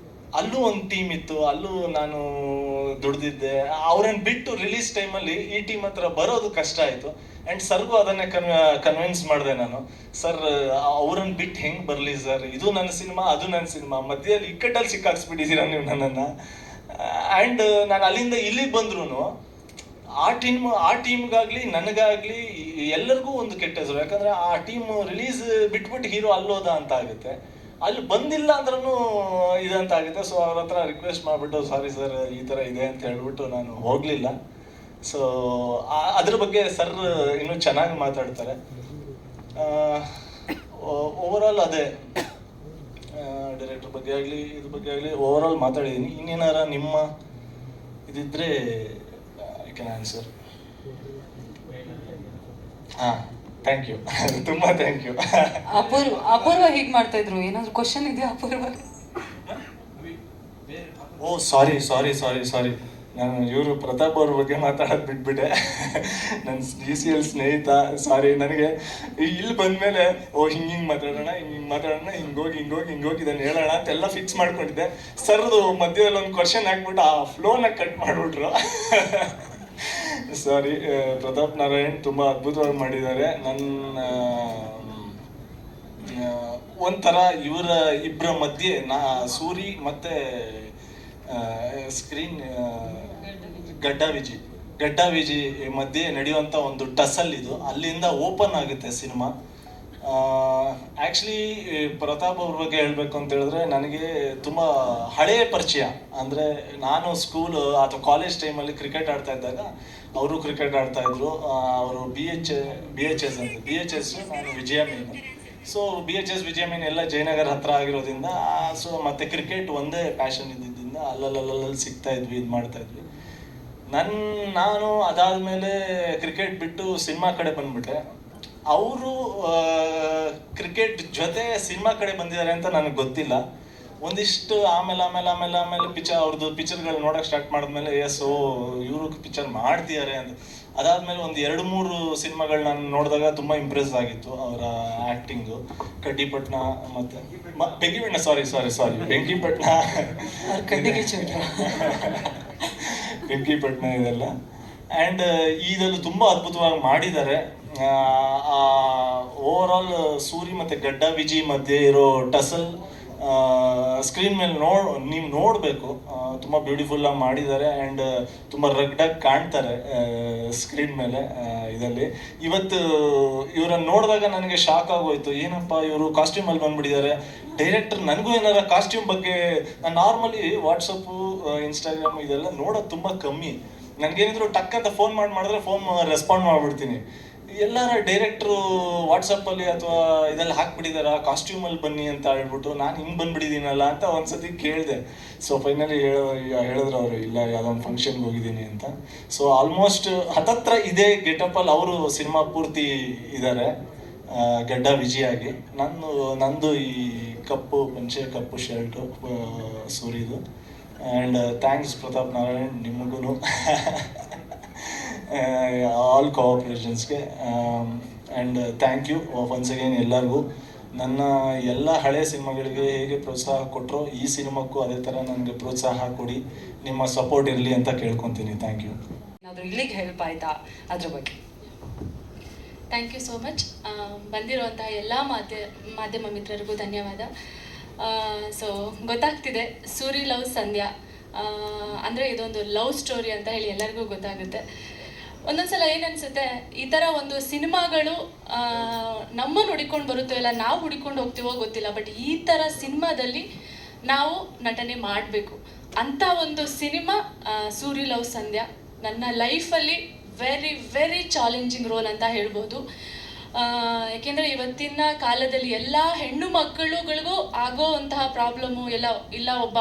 ಅಲ್ಲೂ ಒಂದು ಟೀಮ್ ಇತ್ತು, ಅಲ್ಲೂ ನಾನು ದುಡ್ದಿದ್ದೆ. ಅವ್ರನ್ನ ಬಿಟ್ಟು ರಿಲೀಸ್ ಟೈಮಲ್ಲಿ ಈ ಟೀಮ್ ಹತ್ರ ಬರೋದು ಕಷ್ಟ ಆಯಿತು. ಆ್ಯಂಡ್ ಸರ್ಗೂ ಅದನ್ನೇ ಕನ್ವಿನ್ಸ್ ಮಾಡಿದೆ ನಾನು. ಸರ್, ಅವ್ರನ್ನ ಬಿಟ್ಟು ಹೆಂಗೆ ಬರಲಿ ಸರ್, ಇದು ನನ್ನ ಸಿನಿಮಾ ಅದು ನನ್ನ ಸಿನಿಮಾ, ಮಧ್ಯದಲ್ಲಿ ಇಕ್ಕಟ್ಟಲ್ಲಿ ಸಿಕ್ಕಾಕ್ಸ್ಬಿಟ್ಟಿದ್ದೀರಾ ನೀವು ನನ್ನನ್ನು. ಆ್ಯಂಡ್ ನಾನು ಅಲ್ಲಿಂದ ಇಲ್ಲಿಗೆ ಬಂದ್ರೂ ಆ ಟೀಮ್ಗಾಗಲಿ ನನಗಾಗಲಿ ಎಲ್ಲರಿಗೂ ಒಂದು ಕೆಟ್ಟ ಹೆಸರು. ಯಾಕಂದರೆ ಆ ಟೀಮ್ ರಿಲೀಸ್ ಬಿಟ್ಬಿಟ್ಟು ಹೀರೋ ಅಲ್ಲೋದ ಅಂತ ಆಗುತ್ತೆ, ಅಲ್ಲಿ ಬಂದಿಲ್ಲ ಅಂದ್ರೂ ಇದಂತ ಆಗುತ್ತೆ. ಸೊ ಅವ್ರ ಹತ್ರ ರಿಕ್ವೆಸ್ಟ್ ಮಾಡಿಬಿಟ್ಟು ಸಾರಿ ಸರ್ ಈ ಥರ ಇದೆ ಅಂತ ಹೇಳ್ಬಿಟ್ಟು ನಾನು ಹೋಗಲಿಲ್ಲ. ಸೊ ಅದ್ರ ಬಗ್ಗೆ ಸರ್ ಇನ್ನೂ ಚೆನ್ನಾಗಿ ಮಾತಾಡ್ತಾರೆ. ಓವರಾಲ್ ಅದೇ ಡೈರೆಕ್ಟರ್ ಬಗ್ಗೆ ಆಗಲಿ ಇದ್ರ ಬಗ್ಗೆ ಆಗಲಿ ಓವರಾಲ್ ಮಾತಾಡಿದ್ದೀನಿ. ಇನ್ನೇನಾರ ನಿಮ್ಮ ಇದಿದ್ರೆ ಐ ಕ್ಯಾನ್ ಆನ್ಸರ್. ಹಾಂ, ಥ್ಯಾಂಕ್ ಯು, ತುಂಬ ಥ್ಯಾಂಕ್ ಯು. ಅಪೂರ್ವ ಹೀಗೆ ಮಾಡ್ತಾ ಇದ್ರು. ಏನಾದ್ರು ಕ್ವಶನ್ ಇದೆಯಾ ಅಪೂರ್ವ? ಓ ಸಾರಿ ನಾನು ಇವರು ಪ್ರತಾಪ್ ಅವ್ರ ಬಗ್ಗೆ ಮಾತಾಡೋದು ಬಿಟ್ಬಿಟ್ಟೆ. ನನ್ನ GCL ಸ್ನೇಹಿತ. ಸಾರಿ, ನನಗೆ ಇಲ್ಲಿ ಬಂದಮೇಲೆ ಹಿಂಗೆ ಮಾತಾಡೋಣ ಹಿಂಗೋಗಿ ಇದನ್ನು ಹೇಳೋಣ ಅಂತೆಲ್ಲ ಫಿಕ್ಸ್ ಮಾಡ್ಕೊಂಡಿದ್ದೆ. ಸರ್ದು ಮಧ್ಯದಲ್ಲಿ ಒಂದು ಕ್ವಶನ್ ಹಾಕ್ಬಿಟ್ಟು ಆ ಫ್ಲೋನ ಕಟ್ ಮಾಡಿಬಿಟ್ರು. ಸಾರಿ. ಪ್ರತಾಪ್ ನಾರಾಯಣ್ ತುಂಬ ಅದ್ಭುತವಾಗಿ ಮಾಡಿದ್ದಾರೆ. ನನ್ನ ಒಂಥರ ಇವರ ಇಬ್ಬರ ಮಧ್ಯೆ ಸೂರಿ ಮತ್ತು ಸ್ಕ್ರೀನ್ ಗಡ್ಡ ವಿಜಿ ಮಧ್ಯೆ ನಡೆಯುವಂಥ ಒಂದು ಟಸಲ್ ಇದು. ಅಲ್ಲಿಂದ ಓಪನ್ ಆಗುತ್ತೆ ಸಿನಿಮಾ. ಆ್ಯಕ್ಚುಲಿ ಪ್ರತಾಪ್ ಅವ್ರ ಬಗ್ಗೆ ಹೇಳಬೇಕು ಅಂತ ಹೇಳಿದ್ರೆ, ನನಗೆ ತುಂಬ ಹಳೆಯ ಪರಿಚಯ. ಅಂದರೆ ನಾನು ಸ್ಕೂಲ್ ಅಥವಾ ಕಾಲೇಜ್ ಟೈಮಲ್ಲಿ ಕ್ರಿಕೆಟ್ ಆಡ್ತಾ ಇದ್ದಾಗ ಅವರು ಕ್ರಿಕೆಟ್ ಆಡ್ತಾಯಿದ್ರು. ಅವರು BHS ನಾನು ವಿಜಯ ಮೀನು. ಸೊ BHS ವಿಜಯ ಮೀನು ಎಲ್ಲ ಜಯನಗರ ಹತ್ರ ಆಗಿರೋದ್ರಿಂದ, ಸೊ ಮತ್ತು ಕ್ರಿಕೆಟ್ ಒಂದೇ ಪ್ಯಾಷನ್ ಇದ್ದಿದ್ದರಿಂದ ಅಲ್ಲಲ್ಲಿ ಸಿಗ್ತಾ ಇದ್ವಿ, ಇದು ಮಾಡ್ತಾಯಿದ್ವಿ. ನಾನು ಅದಾದಮೇಲೆ ಕ್ರಿಕೆಟ್ ಬಿಟ್ಟು ಸಿನಿಮಾ ಕಡೆ ಬಂದ್ಬಿಟ್ಟೆ. ಅವರು ಕ್ರಿಕೆಟ್ ಜೊತೆ ಸಿನಿಮಾ ಕಡೆ ಬಂದಿದ್ದಾರೆ ಅಂತ ನನಗೆ ಗೊತ್ತಿಲ್ಲ. ಒಂದಿಷ್ಟು ಆಮೇಲೆ ಅವ್ರದ್ದು ಪಿಕ್ಚರ್ಗಳು ನೋಡೋಕೆ ಸ್ಟಾರ್ಟ್ ಮಾಡಿದ್ಮೇಲೆ ಇವರು ಪಿಕ್ಚರ್ ಮಾಡ್ತಿದ್ದಾರೆ ಅಂತ. ಅದಾದಮೇಲೆ ಒಂದು 2-3 ಸಿನಿಮಾಗಳು ನಾನು ನೋಡಿದಾಗ ತುಂಬ ಇಂಪ್ರೆಸ್ ಆಗಿತ್ತು ಅವರ ಆ್ಯಕ್ಟಿಂಗು. ಕಡ್ಡಿಪಟ್ನ ಮತ್ತು ಬೆಂಕಿಪಟ್ನ ಬೆಂಕಿಪಟ್ನ ಇದೆಲ್ಲ. ಆ್ಯಂಡ್ ಇದೆಲ್ಲ ತುಂಬ ಅದ್ಭುತವಾಗಿ ಮಾಡಿದ್ದಾರೆ. ಓವರ್ ಆಲ್ ಸೂರಿ ಮತ್ತು ಗಡ್ಡ ವಿಜಿ ಮಧ್ಯೆ ಇರೋ ಟಸಲ್ ಸ್ಕ್ರೀನ್ ಮೇಲೆ ನೀವು ನೋಡಬೇಕು, ತುಂಬ ಬ್ಯೂಟಿಫುಲ್ಲಾಗಿ ಮಾಡಿದ್ದಾರೆ ಆ್ಯಂಡ್ ತುಂಬ ರಗ್ಡಾಗಿ ಕಾಣ್ತಾರೆ ಸ್ಕ್ರೀನ್ ಮೇಲೆ ಇದರಲ್ಲಿ. ಇವತ್ತು ಇವರನ್ನು ನೋಡಿದಾಗ ನನಗೆ ಶಾಕ್ ಆಗೋಯ್ತು, ಏನಪ್ಪ ಇವರು ಕಾಸ್ಟ್ಯೂಮಲ್ಲಿ ಬಂದ್ಬಿಟ್ಟಿದ್ದಾರೆ. ಡೈರೆಕ್ಟರ್ ನನಗೂ ಏನಾರ ಕಾಸ್ಟ್ಯೂಮ್ ಬಗ್ಗೆ, ನಾನು ನಾರ್ಮಲಿ ವಾಟ್ಸಪ್ಪು ಇನ್ಸ್ಟಾಗ್ರಾಮು ಇದೆಲ್ಲ ನೋಡೋದು ತುಂಬ ಕಮ್ಮಿ. ನನಗೇನಿದ್ರು ಟಕ್ ಅಂತ ಫೋನ್ ಮಾಡಿದ್ರೆ ಫೋನ್ ರೆಸ್ಪಾಂಡ್ ಮಾಡಿಬಿಡ್ತೀನಿ. ಎಲ್ಲಾರ ಡೈರೆಕ್ಟ್ರು ವಾಟ್ಸಪ್ಪಲ್ಲಿ ಅಥವಾ ಇದೆಲ್ಲ ಹಾಕ್ಬಿಟ್ಟಿದಾರ ಕಾಸ್ಟ್ಯೂಮಲ್ಲಿ ಬನ್ನಿ ಅಂತ ಹೇಳ್ಬಿಟ್ಟು ನಾನು ಹಿಂಗೆ ಬಂದ್ಬಿಟ್ಟಿದ್ದೀನಲ್ಲ ಅಂತ ಒಂದ್ಸತಿ ಕೇಳಿದೆ. ಸೊ ಫೈನಲಿ ಹೇಳಿದ್ರು ಅವರು, ಇಲ್ಲ ಯಾವುದೊಂದು ಫಂಕ್ಷನ್ಗೆ ಹೋಗಿದ್ದೀನಿ ಅಂತ. ಸೊ ಆಲ್ಮೋಸ್ಟ್ ಹತ್ತತ್ರ ಇದೇ ಗೆಟಪ್ಪಲ್ಲಿ ಅವರು ಸಿನಿಮಾ ಪೂರ್ತಿ ಇದ್ದಾರೆ, ಗಡ್ಡ ವಿಜಿಯಾಗಿ. ನಂದು ಈ ಕಪ್ಪು ಪಂಚೆ, ಕಪ್ಪು ಶರ್ಟು ಸೂರಿದು. ಆ್ಯಂಡ್ ಥ್ಯಾಂಕ್ಸ್ ಪ್ರತಾಪ್ ನಾರಾಯಣ್, ನಿಮಗೂ ಆಲ್ ಕೋಆಪ್ರೇಷನ್ಸ್ಗೆ. And thank you once again ಎಲ್ಲರಿಗೂ. ನನ್ನ ಎಲ್ಲ ಹಳೆ ಸಿನಿಮಾಗಳಿಗೆ ಹೇಗೆ ಪ್ರೋತ್ಸಾಹ ಕೊಟ್ಟರೋ ಈ ಸಿನಿಮಾಕ್ಕೂ ಅದೇ ಥರ ನನಗೆ ಪ್ರೋತ್ಸಾಹ ಕೊಡಿ, ನಿಮ್ಮ ಸಪೋರ್ಟ್ ಇರಲಿ ಅಂತ ಕೇಳ್ಕೊತೀನಿ. Thank you. ಏನಾದರೂ ಇಲ್ಲಿಗೆ ಹೆಲ್ಪ್ ಆಯ್ತಾ ಅದ್ರ ಬಗ್ಗೆ? Thank you so much. ಬಂದಿರುವಂತಹ ಎಲ್ಲ ಮಾಧ್ಯಮ ಮಿತ್ರರಿಗೂ ಧನ್ಯವಾದ. ಸೊ ಗೊತ್ತಾಗ್ತಿದೆ ಸೂರಿ ಲವ್ ಸಂಧ್ಯಾ ಅಂದರೆ ಇದೊಂದು ಲವ್ ಸ್ಟೋರಿ ಅಂತ ಹೇಳಿ ಎಲ್ಲರಿಗೂ ಗೊತ್ತಾಗುತ್ತೆ. ಒಂದೊಂದ್ಸಲ ಏನನ್ಸುತ್ತೆ, ಈ ಥರ ಒಂದು ಸಿನಿಮಾಗಳು ನಮ್ಮನ್ನು ಹುಡಿಕೊಂಡು ಬರುತ್ತೋ ಇಲ್ಲ ನಾವು ಹುಡಿಕೊಂಡು ಹೋಗ್ತೀವೋ ಗೊತ್ತಿಲ್ಲ, ಬಟ್ ಈ ಥರ ಸಿನಿಮಾದಲ್ಲಿ ನಾವು ನಟನೆ ಮಾಡಬೇಕು ಅಂತ ಒಂದು ಸಿನಿಮಾ ಸೂರಿ ಲವ್ ಸಂಧ್ಯಾ. ನನ್ನ ಲೈಫಲ್ಲಿ ವೆರಿ ವೆರಿ ಚಾಲೆಂಜಿಂಗ್ ರೋಲ್ ಅಂತ ಹೇಳ್ಬೋದು. ಯಾಕೆಂದರೆ ಇವತ್ತಿನ ಕಾಲದಲ್ಲಿ ಎಲ್ಲ ಹೆಣ್ಣು ಮಕ್ಕಳುಗಳಿಗೂ ಆಗೋವಂತಹ ಪ್ರಾಬ್ಲಮ್ಮು ಇಲ್ಲ ಒಬ್ಬ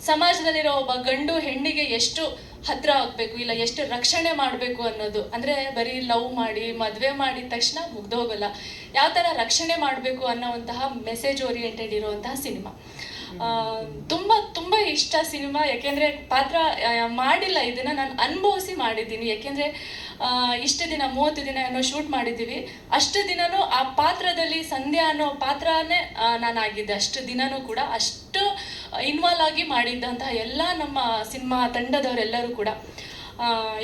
ಸಮಾಜದಲ್ಲಿರೋ ಒಬ್ಬ ಗಂಡು ಹೆಣ್ಣಿಗೆ ಎಷ್ಟು ಹತ್ತಿರ ಆಗಬೇಕು, ಇಲ್ಲ ಎಷ್ಟು ರಕ್ಷಣೆ ಮಾಡಬೇಕು ಅನ್ನೋದು. ಅಂದರೆ ಬರೀ ಲವ್ ಮಾಡಿ ಮದುವೆ ಮಾಡಿದ ತಕ್ಷಣ ಮುಗ್ದೋಗಲ್ಲ, ಯಾವ ಥರ ರಕ್ಷಣೆ ಮಾಡಬೇಕು ಅನ್ನೋವಂತಹ ಮೆಸೇಜ್ ಓರಿಯೆಂಟೆಡ್ ಇರುವಂತಹ ಸಿನಿಮಾ. ತುಂಬ ತುಂಬ ಇಷ್ಟ ಸಿನಿಮಾ. ಯಾಕೆಂದರೆ ಪಾತ್ರ ಮಾಡಿಲ್ಲ, ಇದನ್ನು ನಾನು ಅನುಭವಿಸಿ ಮಾಡಿದ್ದೀನಿ. ಯಾಕೆಂದರೆ ಇಷ್ಟು ದಿನ 30 ದಿನ ಏನೋ ಶೂಟ್ ಮಾಡಿದ್ದೀವಿ, ಅಷ್ಟು ದಿನವೂ ಆ ಪಾತ್ರದಲ್ಲಿ ಸಂಧ್ಯಾ ಅನ್ನೋ ಪಾತ್ರನೇ ನಾನಾಗಿದ್ದೆ. ಅಷ್ಟು ದಿನವೂ ಕೂಡ ಅಷ್ಟು ಇನ್ವಾಲ್ವ್ ಆಗಿ ಮಾಡಿದ್ದಂತಹ ಎಲ್ಲ ನಮ್ಮ ಸಿನಿಮಾ ತಂಡದವರೆಲ್ಲರೂ ಕೂಡ.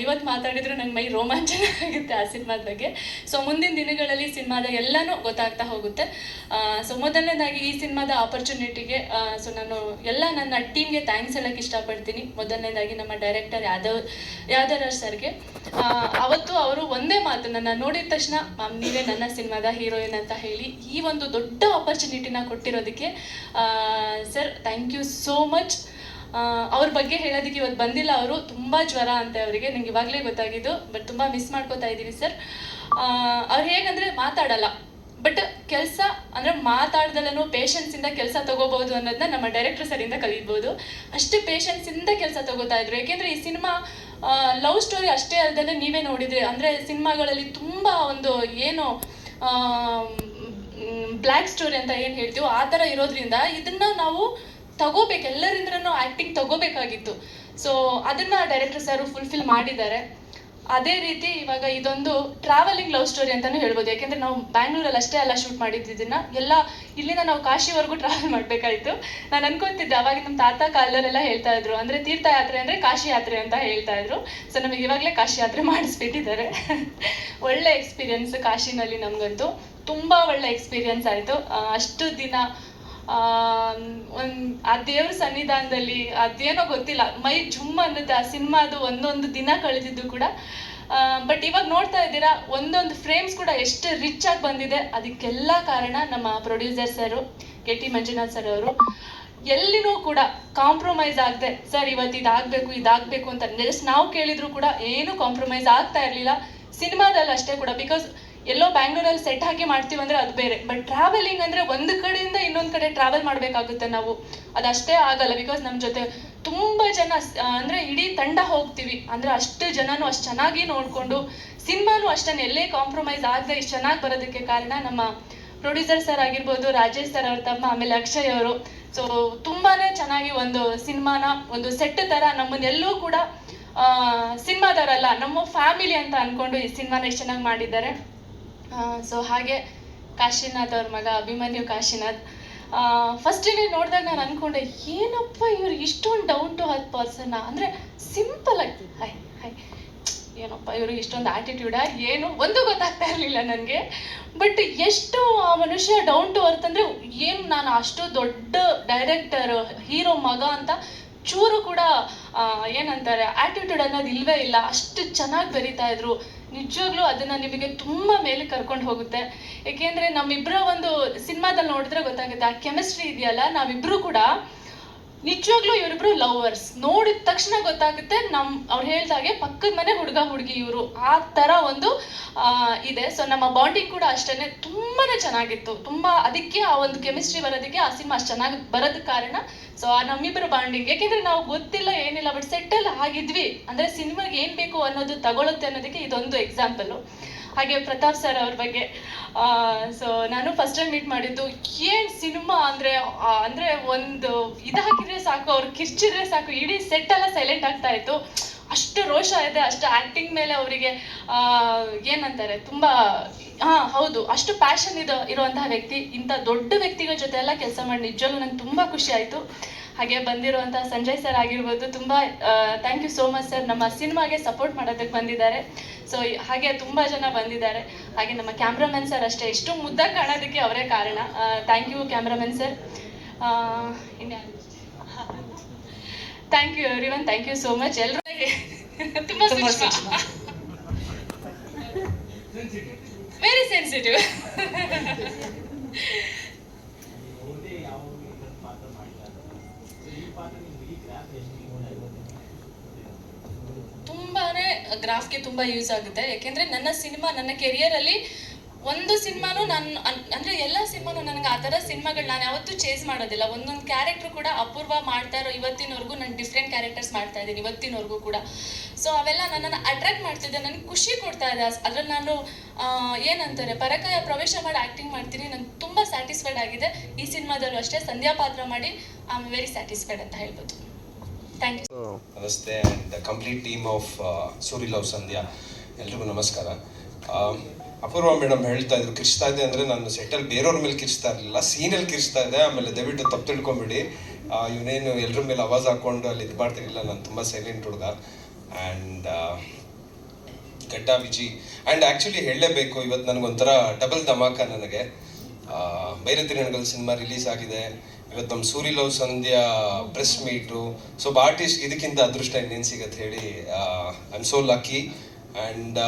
ಇವತ್ತು ಮಾತಾಡಿದ್ರು ನಂಗೆ ಮೈ ರೋಮಾಂಚನ ಆಗುತ್ತೆ ಆ ಸಿನಿಮಾದ ಬಗ್ಗೆ. ಸೊ ಮುಂದಿನ ದಿನಗಳಲ್ಲಿ ಸಿನಿಮಾದ ಎಲ್ಲನೂ ಗೊತ್ತಾಗ್ತಾ ಹೋಗುತ್ತೆ. ಸೊ ಮೊದಲನೇದಾಗಿ ಈ ಸಿನಿಮಾದ ಆಪರ್ಚುನಿಟಿಗೆ ಸೊ ನಾನು ಎಲ್ಲ ನನ್ನ ಟೀಮ್ಗೆ ಥ್ಯಾಂಕ್ಸ್ ಹೇಳೋಕ್ಕೆ ಇಷ್ಟಪಡ್ತೀನಿ. ಮೊದಲನೇದಾಗಿ ನಮ್ಮ ಡೈರೆಕ್ಟರ್ ಯಾದರಾಜ್ ಸರ್ಗೆ. ಅವತ್ತು ಅವರು ಒಂದೇ ಮಾತು ನನ್ನ ನೋಡಿದ ತಕ್ಷಣ, ಮ್ಯಾಮ್ ನೀವೇ ನನ್ನ ಸಿನಿಮಾದ ಹೀರೋಯಿನ್ ಅಂತ ಹೇಳಿ ಈ ಒಂದು ದೊಡ್ಡ ಆಪರ್ಚುನಿಟಿನ ಕೊಟ್ಟಿರೋದಕ್ಕೆ sir thank you so much. ಅವ್ರ ಬಗ್ಗೆ ಹೇಳೋದಕ್ಕೆ ಇವತ್ತು ಬಂದಿಲ್ಲ, ಅವರು ತುಂಬ ಜ್ವರ ಅಂತೆ ಅವರಿಗೆ, ನಂಗೆ ಇವಾಗಲೇ ಗೊತ್ತಾಗಿದ್ದು. ಬಟ್ ತುಂಬ ಮಿಸ್ ಮಾಡ್ಕೋತಾ ಇದ್ದೀವಿ ಸರ್. ಅವ್ರು ಹೇಗಂದರೆ ಮಾತಾಡಲ್ಲ, ಬಟ್ ಕೆಲಸ ಅಂದರೆ ಮಾತಾಡ್ದಲ್ಲೂ ಪೇಷನ್ಸಿಂದ ಕೆಲಸ ತೊಗೋಬೋದು ಅನ್ನೋದನ್ನ ನಮ್ಮ ಡೈರೆಕ್ಟರ್ ಸರಿಂದ ಕಲಿಬೋದು. ಅಷ್ಟು ಪೇಷನ್ಸಿಂದ ಕೆಲಸ ತೊಗೋತಾ ಇದ್ರು. ಯಾಕೆಂದರೆ ಈ ಸಿನಿಮಾ ಲವ್ ಸ್ಟೋರಿ ಅಷ್ಟೇ ಅಲ್ಲದೆ ನೀವೇ ನೋಡಿದ್ರಿ, ಅಂದರೆ ಸಿನಿಮಾಗಳಲ್ಲಿ ತುಂಬ ಒಂದು ಏನು ಬ್ಲ್ಯಾಕ್ ಸ್ಟೋರಿ ಅಂತ ಏನು ಹೇಳ್ತೀವೋ ಆ ಥರ ಇರೋದ್ರಿಂದ ಇದನ್ನು ನಾವು ತಗೋಬೇಕು, ಎಲ್ಲರಿಂದ್ರೂ ಆ್ಯಕ್ಟಿಂಗ್ ತಗೋಬೇಕಾಗಿತ್ತು. ಸೊ ಅದನ್ನು ಡೈರೆಕ್ಟರ್ ಸರ್ ಫುಲ್ಫಿಲ್ ಮಾಡಿದ್ದಾರೆ. ಅದೇ ರೀತಿ ಇವಾಗ ಇದೊಂದು ಟ್ರಾವೆಲಿಂಗ್ ಲವ್ ಸ್ಟೋರಿ ಅಂತಲೂ ಹೇಳ್ಬೋದು. ಯಾಕೆಂದರೆ ನಾವು ಬ್ಯಾಂಗ್ಳೂರಲ್ಲಿ ಅಷ್ಟೇ ಅಲ್ಲ ಶೂಟ್ ಮಾಡಿದ್ದಿದ್ದನ್ನು, ಎಲ್ಲ ಇಲ್ಲಿಂದ ನಾವು ಕಾಶಿವರೆಗೂ ಟ್ರಾವೆಲ್ ಮಾಡಬೇಕಾಯಿತು. ನಾನು ಅನ್ಕೋತಿದ್ದೆ ಅವಾಗ ನಮ್ಮ ತಾತ ಕಾಲದವರೆಲ್ಲ ಹೇಳ್ತಾ ಇದ್ರು, ಅಂದರೆ ತೀರ್ಥಯಾತ್ರೆ ಅಂದರೆ ಕಾಶಿ ಯಾತ್ರೆ ಅಂತ ಹೇಳ್ತಾ ಇದ್ರು. ಸೊ ನಮಗೆ ಇವಾಗಲೇ ಕಾಶಿ ಯಾತ್ರೆ ಮಾಡಿಸ್ಬಿಟ್ಟಿದ್ದಾರೆ. ಒಳ್ಳೆ ಎಕ್ಸ್ಪೀರಿಯನ್ಸ್ ಕಾಶಿನಲ್ಲಿ, ನಮಗಂತೂ ತುಂಬ ಒಳ್ಳೆ ಎಕ್ಸ್ಪೀರಿಯನ್ಸ್ ಆಯಿತು. ಅಷ್ಟು ದಿನ ಆ ದೇವ್ರ ಸನ್ನಿಧಾನದಲ್ಲಿ ಅದೇನೋ ಗೊತ್ತಿಲ್ಲ, ಮೈ ಜುಮ್ ಅನ್ನುತ್ತೆ. ಆ ಸಿನಿಮಾದು ಒಂದೊಂದು ದಿನ ಕಳೆದಿದ್ದು ಕೂಡ. ಬಟ್ ಇವಾಗ ನೋಡ್ತಾ ಇದ್ದೀರಾ ಒಂದೊಂದು ಫ್ರೇಮ್ಸ್ ಕೂಡ ಎಷ್ಟು ರಿಚ್ ಆಗಿ ಬಂದಿದೆ. ಅದಕ್ಕೆಲ್ಲ ಕಾರಣ ನಮ್ಮ ಪ್ರೊಡ್ಯೂಸರ್ ಸರು KT ಮಂಜುನಾಥ್ ಸರ್ ಅವರು. ಎಲ್ಲಿನೂ ಕೂಡ ಕಾಂಪ್ರಮೈಸ್ ಆಗದೆ, ಸರ್ ಇವತ್ತು ಇದಾಗಬೇಕು ಅಂತ ಜಸ್ಟ್ ನಾವು ಕೇಳಿದ್ರು ಕೂಡ ಏನು ಕಾಂಪ್ರಮೈಸ್ ಆಗ್ತಾ ಇರಲಿಲ್ಲ. ಸಿನಿಮಾದಲ್ಲಿ ಅಷ್ಟೇ ಕೂಡ, ಬಿಕಾಸ್ ಎಲ್ಲೋ ಬ್ಯಾಂಗ್ಳೂರಲ್ಲಿ ಸೆಟ್ ಹಾಕಿ ಮಾಡ್ತೀವಿ ಅಂದರೆ ಅದು ಬೇರೆ, ಬಟ್ ಟ್ರಾವೆಲಿಂಗ್ ಅಂದರೆ ಒಂದು ಕಡೆಯಿಂದ ಇನ್ನೊಂದು ಕಡೆ ಟ್ರಾವೆಲ್ ಮಾಡಬೇಕಾಗುತ್ತೆ ನಾವು. ಅದಷ್ಟೇ ಆಗಲ್ಲ, ಬಿಕಾಸ್ ನಮ್ಮ ಜೊತೆ ತುಂಬ ಜನ ಅಂದರೆ ಇಡೀ ತಂಡ ಹೋಗ್ತೀವಿ. ಅಂದರೆ ಅಷ್ಟು ಜನನೂ ಅಷ್ಟು ಚೆನ್ನಾಗಿ ನೋಡಿಕೊಂಡು ಸಿನಿಮಾನು ಅಷ್ಟೇ ಎಲ್ಲೇ ಕಾಂಪ್ರಮೈಸ್ ಆಗದೆ ಇಷ್ಟು ಚೆನ್ನಾಗಿ ಬರೋದಕ್ಕೆ ಕಾರಣ ನಮ್ಮ ಪ್ರೊಡ್ಯೂಸರ್ ಸರ್ ಆಗಿರ್ಬೋದು, ರಾಜೇಶ್ ಸರ್ ಅವ್ರ ತಮ್ಮ, ಆಮೇಲೆ ಅಕ್ಷಯ್ ಅವರು. ಸೊ ತುಂಬಾ ಚೆನ್ನಾಗಿ ಒಂದು ಸಿನಿಮಾನ ಒಂದು ಸೆಟ್ ಥರ ನಮ್ಮನ್ನೆಲ್ಲೂ ಕೂಡ ಸಿನಿಮಾದವರಲ್ಲ, ನಮ್ಮ ಫ್ಯಾಮಿಲಿ ಅಂತ ಅಂದ್ಕೊಂಡು ಈ ಸಿನಿಮಾನ ಎಷ್ಟು ಚೆನ್ನಾಗಿ ಮಾಡಿದ್ದಾರೆ. ಸೊ ಹಾಗೆ ಕಾಶಿನಾಥ್ ಅವ್ರ ಮಗ ಅಭಿಮನ್ಯು ಕಾಶಿನಾಥ್, ಫಸ್ಟಿಗೆ ನೋಡಿದಾಗ ನಾನು ಅಂದ್ಕೊಂಡೆ ಏನಪ್ಪ ಇವ್ರು ಇಷ್ಟೊಂದು ಡೌನ್ ಟು ಅರ್ತ್ ಪರ್ಸನ್ನ, ಅಂದರೆ ಸಿಂಪಲ್ ಆಗಿ ಹಾಯ್ ಏನಪ್ಪ ಇವರು ಇಷ್ಟೊಂದು ಆ್ಯಟಿಟ್ಯೂಡಾ ಏನು ಒಂದು ಗೊತ್ತಾಗ್ತಾ ಇರಲಿಲ್ಲ ನನಗೆ. ಬಟ್ ಎಷ್ಟು ಆ ಮನುಷ್ಯ ಡೌನ್ ಟು ಅರ್ತ್ ಅಂದರೆ, ಏನು ನಾನು ಅಷ್ಟು ದೊಡ್ಡ ಡೈರೆಕ್ಟರ್ ಹೀರೋ ಮಗ ಅಂತ ಚೂರು ಕೂಡ ಏನಂತಾರೆ ಆ್ಯಟಿಟ್ಯೂಡ್ ಅನ್ನೋದು ಇಲ್ಲವೇ ಇಲ್ಲ. ಅಷ್ಟು ಚೆನ್ನಾಗಿ ಬರೀತಾ ಇದ್ರು. ನಿಜವಾಗ್ಲೂ ಅದನ್ನು ನಿಮಗೆ ತುಂಬ ಮೇಲೆ ಕರ್ಕೊಂಡು ಹೋಗುತ್ತೆ. ಏಕೆಂದರೆ ನಮ್ಮಿಬ್ಬರ ಒಂದು ಸಿನಿಮಾದಲ್ಲಿ ನೋಡಿದ್ರೆ ಗೊತ್ತಾಗುತ್ತೆ, ಆ ಕೆಮಿಸ್ಟ್ರಿ ಇದೆಯಲ್ಲ, ನಾವಿಬ್ಬರು ಕೂಡ ನಿಜವಾಗ್ಲೂ ಇವರಿಬ್ರು ಲವರ್ಸ್. ನೋಡಿದ ತಕ್ಷಣ ಗೊತ್ತಾಗುತ್ತೆ, ಅವ್ರು ಹೇಳ್ದಾಗೆ ಪಕ್ಕದ ಮನೆ ಹುಡುಗ ಹುಡುಗಿ ಇವರು, ಆ ಥರ ಒಂದು ಇದೆ. ಸೊ ನಮ್ಮ ಬಾಂಡಿಂಗ್ ಕೂಡ ಅಷ್ಟೇ ತುಂಬಾ ಚೆನ್ನಾಗಿತ್ತು. ತುಂಬ ಅದಕ್ಕೆ ಆ ಒಂದು ಕೆಮಿಸ್ಟ್ರಿ ಬರೋದಕ್ಕೆ ಆ ಸಿನಿಮಾ ಅಷ್ಟು ಚೆನ್ನಾಗಿ ಬರೋದಕ್ಕೆ ಕಾರಣ ಸೊ ಆ ನಮ್ಮಿಬ್ಬರ ಬಾಂಡಿಂಗ್. ಯಾಕೆಂದರೆ ನಾವು ಗೊತ್ತಿಲ್ಲ ಏನಿಲ್ಲ, ಬಟ್ ಸೆಟ್ಟಲ್ಲಿ ಆಗಿದ್ವಿ. ಅಂದರೆ ಸಿನಿಮಾಗೆ ಏನು ಬೇಕು ಅನ್ನೋದು ತಗೊಳುತ್ತೆ ಅನ್ನೋದಕ್ಕೆ ಇದೊಂದು ಎಕ್ಸಾಂಪಲು. ಹಾಗೆ ಪ್ರತಾಪ್ ಸರ್ ಅವ್ರ ಬಗ್ಗೆ, ಸೊ ನಾನು ಫಸ್ಟ್ ಟೈಮ್ ಮೀಟ್ ಮಾಡಿದ್ದು, ಏನು ಸಿನಿಮಾ ಅಂದರೆ ಒಂದು ಇದು ಹಾಕಿದರೆ ಸಾಕು, ಅವ್ರು ಕಿರ್ಚಿದ್ರೆ ಸಾಕು, ಇಡೀ ಸೆಟ್ಟೆಲ್ಲ ಸೈಲೆಂಟ್ ಆಗ್ತಾ ಇತ್ತು. ಅಷ್ಟು ರೋಷ ಇದೆ, ಅಷ್ಟು ಆ್ಯಕ್ಟಿಂಗ್ ಮೇಲೆ ಅವರಿಗೆ ಏನಂತಾರೆ ತುಂಬ ಹೌದು, ಅಷ್ಟು ಪ್ಯಾಷನ್ ಇರುವಂತಹ ವ್ಯಕ್ತಿ. ಇಂಥ ದೊಡ್ಡ ವ್ಯಕ್ತಿಗಳ ಜೊತೆ ಎಲ್ಲ ಕೆಲಸ ಮಾಡಿ ನಿಜವಾಗ್ಲೂ ನಂಗೆ ತುಂಬ ಖುಷಿ ಆಯಿತು. ಹಾಗೆ ಬಂದಿರುವಂಥ ಸಂಜಯ್ ಸರ್ ಆಗಿರ್ಬೋದು, ತುಂಬ thank you so much sir. ನಮ್ಮ ಸಿನಿಮಾಗೆ ಸಪೋರ್ಟ್ ಮಾಡೋದಕ್ಕೆ ಬಂದಿದ್ದಾರೆ. ಸೊ ಹಾಗೆ ತುಂಬ ಜನ ಬಂದಿದ್ದಾರೆ. ಹಾಗೆ ನಮ್ಮ ಕ್ಯಾಮ್ರಾಮನ್ ಸರ್ ಅಷ್ಟೇ, ಇಷ್ಟು ಮುದ್ದಾಗಿ ಕಾಣೋದಕ್ಕೆ ಅವರೇ ಕಾರಣ. Thank you cameraman sir. Thank you everyone, thank you so much. ಎಲ್ಲರೂ ತುಂಬ ವೆರಿ ಸೆನ್ಸಿಟಿವ್. ತುಂಬಾನೇ ಗ್ರಾಫ್ಗೆ ತುಂಬ ಯೂಸ್ ಆಗುತ್ತೆ. ಯಾಕೆಂದರೆ ನನ್ನ ಸಿನಿಮಾ, ನನ್ನ ಕೆರಿಯರಲ್ಲಿ ಒಂದು ಸಿನಿಮಾನು ಅಂದರೆ ಎಲ್ಲ ಸಿನಿಮಾನು ನನಗೆ ಆ ಥರ ಸಿನಿಮಾಗಳು ನಾನು ಯಾವತ್ತೂ ಚೇಸ್ ಮಾಡೋದಿಲ್ಲ. ಒಂದೊಂದು ಕ್ಯಾರೆಕ್ಟ್ರು ಕೂಡ ಅಪೂರ್ವ ಮಾಡ್ತಾ ಇರೋ ಇವತ್ತಿನವರೆಗೂ ನಾನು ಡಿಫ್ರೆಂಟ್ ಕ್ಯಾರೆಕ್ಟರ್ಸ್ ಮಾಡ್ತಾ ಇದ್ದೀನಿ ಇವತ್ತಿನವರೆಗೂ ಕೂಡ. ಸೊ ಅವೆಲ್ಲ ನನ್ನನ್ನು ಅಟ್ರಾಕ್ಟ್ ಮಾಡ್ತಿದ್ದೆ, ನನಗೆ ಖುಷಿ ಕೊಡ್ತಾ ಇದೆ. ಅದ್ರಲ್ಲಿ ನಾನು ಏನಂತಾರೆ ಪರಕಾಯ ಪ್ರವೇಶ ಮಾಡಿ ಆ್ಯಕ್ಟಿಂಗ್ ಮಾಡ್ತೀನಿ. ನಂಗೆ ತುಂಬ ಸ್ಯಾಟಿಸ್ಫೈಡ್ ಆಗಿದೆ. ಈ ಸಿನಿಮಾದಲ್ಲೂ ಅಷ್ಟೇ ಸಂಧ್ಯಾ ಪಾತ್ರ ಮಾಡಿ ಐ ಆಮ್ ವೆರಿ ಸ್ಯಾಟಿಸ್ಫೈಡ್ ಅಂತ ಹೇಳ್ಬೋದು. Thank you. ನಮಸ್ತೆ and complete team of Suri love Sandhya, ಎಲ್ರಿಗೂ ನಮಸ್ಕಾರ. ಅಪೂರ್ವ ಮೇಡಮ್ ಹೇಳ್ತಾ ಇದ್ರು, ಕಿರ್ಚ್ತಾ ಇದೆ ಅಂದರೆ ನಾನು ಸೆಟ್ಟಲ್ಲಿ ಬೇರೆಯವ್ರ ಮೇಲೆ ಕಿರ್ಚ್ತಾ ಇರಲಿಲ್ಲ, ಸೀನಲ್ಲಿ ಕಿರ್ಚ್ತಾ ಇದೆ. ಆಮೇಲೆ ದಯವಿಟ್ಟು ತಪ್ಪು ತಿಳ್ಕೊಂಬಿಡಿ, ಇವನೇನು ಎಲ್ಲರ ಮೇಲೆ ಆವಾಜ್ ಹಾಕ್ಕೊಂಡು ಅಲ್ಲಿ ಇದು ಮಾಡ್ತಿರಲಿಲ್ಲ. ನಾನು ತುಂಬ ಸೈಲೆಂಟ್ ಹುಡುಗ ಆ್ಯಂಡ್ ಗಡ್ಡ ವಿಜಿ. ಆ್ಯಂಡ್ ಆ್ಯಕ್ಚುಲಿ ಹೇಳಲೇಬೇಕು, ಇವತ್ತು ನನಗೊಂಥರ ಡಬಲ್ ಧಮಾಕ. ನನಗೆ ಬೈರತಿರಣಗಳು ಸಿನಿಮಾ ರಿಲೀಸ್ ಆಗಿದೆ, ಇವತ್ತು ನಮ್ಮ ಸೂರಿ ಲವ್ ಸಂಧ್ಯಾ ಪ್ರೆಸ್ ಮೀಟು. ಸೊ ಒಬ್ಬ ಆರ್ಟಿಸ್ಟ್ ಇದಕ್ಕಿಂತ ಅದೃಷ್ಟ ಇನ್ನೇನು ಸಿಗತ್ತೆ ಹೇಳಿ. I am so lucky. And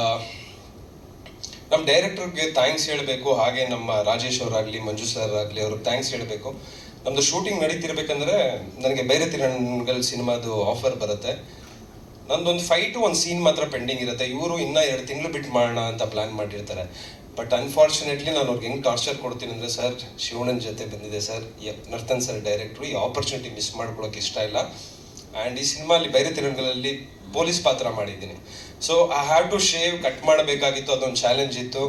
ನಮ್ಮ ಡೈರೆಕ್ಟರ್ಗೆ ಥ್ಯಾಂಕ್ಸ್ ಹೇಳಬೇಕು. ಹಾಗೆ ನಮ್ಮ ರಾಜೇಶ್ ಅವರಾಗಲಿ, ಮಂಜು ಸರ್ ಆಗಲಿ, ಅವ್ರಿಗೆ ಥ್ಯಾಂಕ್ಸ್ ಹೇಳಬೇಕು. ನಮ್ಮದು ಶೂಟಿಂಗ್ ನಡೀತಿರ್ಬೇಕಂದ್ರೆ ನನಗೆ ಬೈರತಿರಣಗಳು ಸಿನಿಮಾದು ಆಫರ್ ಬರುತ್ತೆ. ನಂದೊಂದು 5 to 1 ಸೀನ್ ಮಾತ್ರ ಪೆಂಡಿಂಗ್ ಇರುತ್ತೆ. ಇವರು ಇನ್ನೂ 2 ತಿಂಗಳು ಬಿಟ್ಟು ಮಾಡೋಣ ಅಂತ ಪ್ಲ್ಯಾನ್ ಮಾಡಿರ್ತಾರೆ. ಬಟ್ ಅನ್ಫಾರ್ಚುನೇಟ್ಲಿ ನಾನು ಅವ್ರಿಗೆ ಹೆಂಗೆ ಟಾರ್ಚರ್ ಕೊಡ್ತೀನಿ ಅಂದರೆ, ಸರ್ ಶಿವಣ್ಣನ ಜೊತೆ ಬಂದಿದೆ ಸರ್, ನರ್ತನ್ ಸರ್ ಡೈರೆಕ್ಟ್ರು, ಈ ಆಪರ್ಚುನಿಟಿ ಮಿಸ್ ಮಾಡ್ಕೊಳ್ಳೋಕೆ ಇಷ್ಟ ಇಲ್ಲ. ಆ್ಯಂಡ್ ಈ ಸಿನಿಮಾಲಿ ಬೈರತಿರಣಗಳಲ್ಲಿ ಪೊಲೀಸ್ ಪಾತ್ರ ಮಾಡಿದ್ದೀನಿ. So I have to shave, cut ಮಾಡಬೇಕಾಗಿತ್ತು, ಅದೊಂದು ಚಾಲೆಂಜ್ ಇತ್ತು.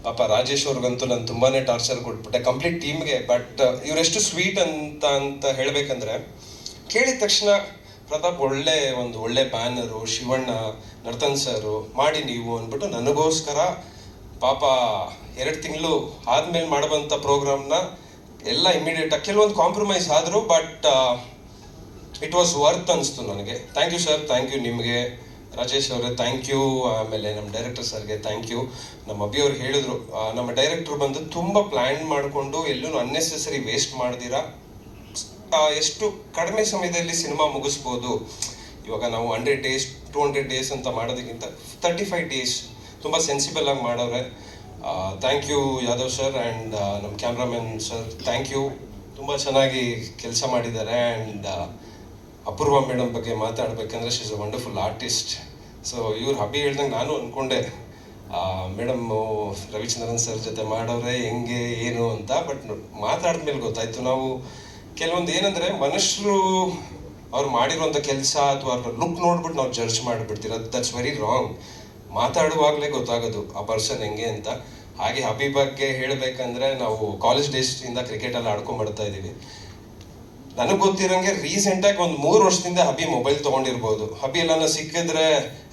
ಪಾಪ ರಾಜೇಶ್ ಅವ್ರಿಗಂತೂ ನಾನು ತುಂಬಾ ಟಾರ್ಚರ್ ಕೊಟ್ಬಿಟ್ಟೆ ಕಂಪ್ಲೀಟ್ ಟೀಮ್ಗೆ. ಬಟ್ ಇವರೆಷ್ಟು ಸ್ವೀಟ್ ಅಂತ ಹೇಳಬೇಕಂದ್ರೆ, ಕೇಳಿದ ತಕ್ಷಣ ಪ್ರತಾಪ್ ಒಳ್ಳೆ ಬ್ಯಾನರು, ಶಿವಣ್ಣ, ನರ್ತನ್ ಸರು ಮಾಡಿ ನೀವು ಅಂದ್ಬಿಟ್ಟು ನನಗೋಸ್ಕರ ಪಾಪ 2 ತಿಂಗಳು ಆದ್ಮೇಲೆ ಮಾಡುವಂಥ ಪ್ರೋಗ್ರಾಮ್ನ ಎಲ್ಲ ಇಮಿಡಿಯೇಟಾಗಿ ಕೆಲವೊಂದು ಕಾಂಪ್ರಮೈಸ್ ಆದರು. ಬಟ್ ಇಟ್ ವಾಸ್ ವರ್ತ್ ಅನಿಸ್ತು ನನಗೆ. Thank you sir, thank you ನಿಮಗೆ, ರಾಜೇಶ್ ಅವರೇ ಥ್ಯಾಂಕ್ ಯು. ಆಮೇಲೆ ನಮ್ಮ ಡೈರೆಕ್ಟರ್ ಸರ್ಗೆ ಥ್ಯಾಂಕ್ ಯು. ನಮ್ಮ ಅಭಿ ಅವ್ರು ಹೇಳಿದ್ರು, ನಮ್ಮ ಡೈರೆಕ್ಟ್ರು ಬಂದು ತುಂಬ ಪ್ಲ್ಯಾನ್ ಮಾಡಿಕೊಂಡು ಎಲ್ಲೂ ಅನ್ನೆಸೆಸರಿ ವೇಸ್ಟ್ ಮಾಡ್ದಿರಾ ಎಷ್ಟು ಕಡಿಮೆ ಸಮಯದಲ್ಲಿ ಸಿನಿಮಾ ಮುಗಿಸ್ಬೋದು. ಇವಾಗ ನಾವು 100 days 200 days ಅಂತ ಮಾಡೋದಕ್ಕಿಂತ 35 days ತುಂಬ ಸೆನ್ಸಿಬಲ್ ಆಗಿ ಮಾಡೋರೆ. Thank you Yadav sir and ನಮ್ಮ ಕ್ಯಾಮ್ರಾಮನ್ ಸರ್, ಥ್ಯಾಂಕ್ ಯು. ತುಂಬ ಚೆನ್ನಾಗಿ ಕೆಲಸ ಮಾಡಿದ್ದಾರೆ. ಆ್ಯಂಡ್ ಅಪೂರ್ವ ಮೇಡಮ್ ಬಗ್ಗೆ ಮಾತಾಡಬೇಕಂದ್ರೆ she is a wonderful artist. So ಇವ್ರು ಹಬ್ಬಿ ಹೇಳ್ದಂಗೆ ನಾನು ಅಂದ್ಕೊಂಡೆ ಮೇಡಮ್ಮು ರವಿಚಂದ್ರನ್ ಸರ್ ಜೊತೆ ಮಾಡೋರೆ ಹೆಂಗೆ ಏನು ಅಂತ. ಬಟ್ ಮಾತಾಡಿದ್ಮೇಲೆ ಗೊತ್ತಾಯಿತು, ನಾವು ಕೆಲವೊಂದು ಏನಂದರೆ ಮನುಷ್ಯರು ಅವ್ರು ಮಾಡಿರುವಂಥ ಕೆಲಸ ಅಥವಾ ಅವ್ರ ಲುಕ್ ನೋಡ್ಬಿಟ್ಟು ನಾವು ಜಡ್ಜ್ ಮಾಡಿಬಿಡ್ತೀರ. That's very wrong. ಮಾತಾಡುವಾಗಲೇ ಗೊತ್ತಾಗೋದು ಆ ಪರ್ಸನ್ ಹೆಂಗೆ ಅಂತ. ಹಾಗೆ ಹಬಿ ಬಗ್ಗೆ ಹೇಳಬೇಕಂದ್ರೆ, ನಾವು ಕಾಲೇಜ್ ಡೇಸಿಂದ ಕ್ರಿಕೆಟಲ್ಲಿ ಆಡ್ಕೊಂಡ್ಬರ್ತಾ ಇದ್ದೀವಿ. ನನಗೆ ಗೊತ್ತಿರೋಂಗೆ ರೀಸೆಂಟಾಗಿ ಒಂದು 3 ವರ್ಷದಿಂದ ಹಬಿ ಮೊಬೈಲ್ ತೊಗೊಂಡಿರ್ಬೋದು. ಹಬಿ ಎಲ್ಲ ಸಿಕ್ಕಿದ್ರೆ,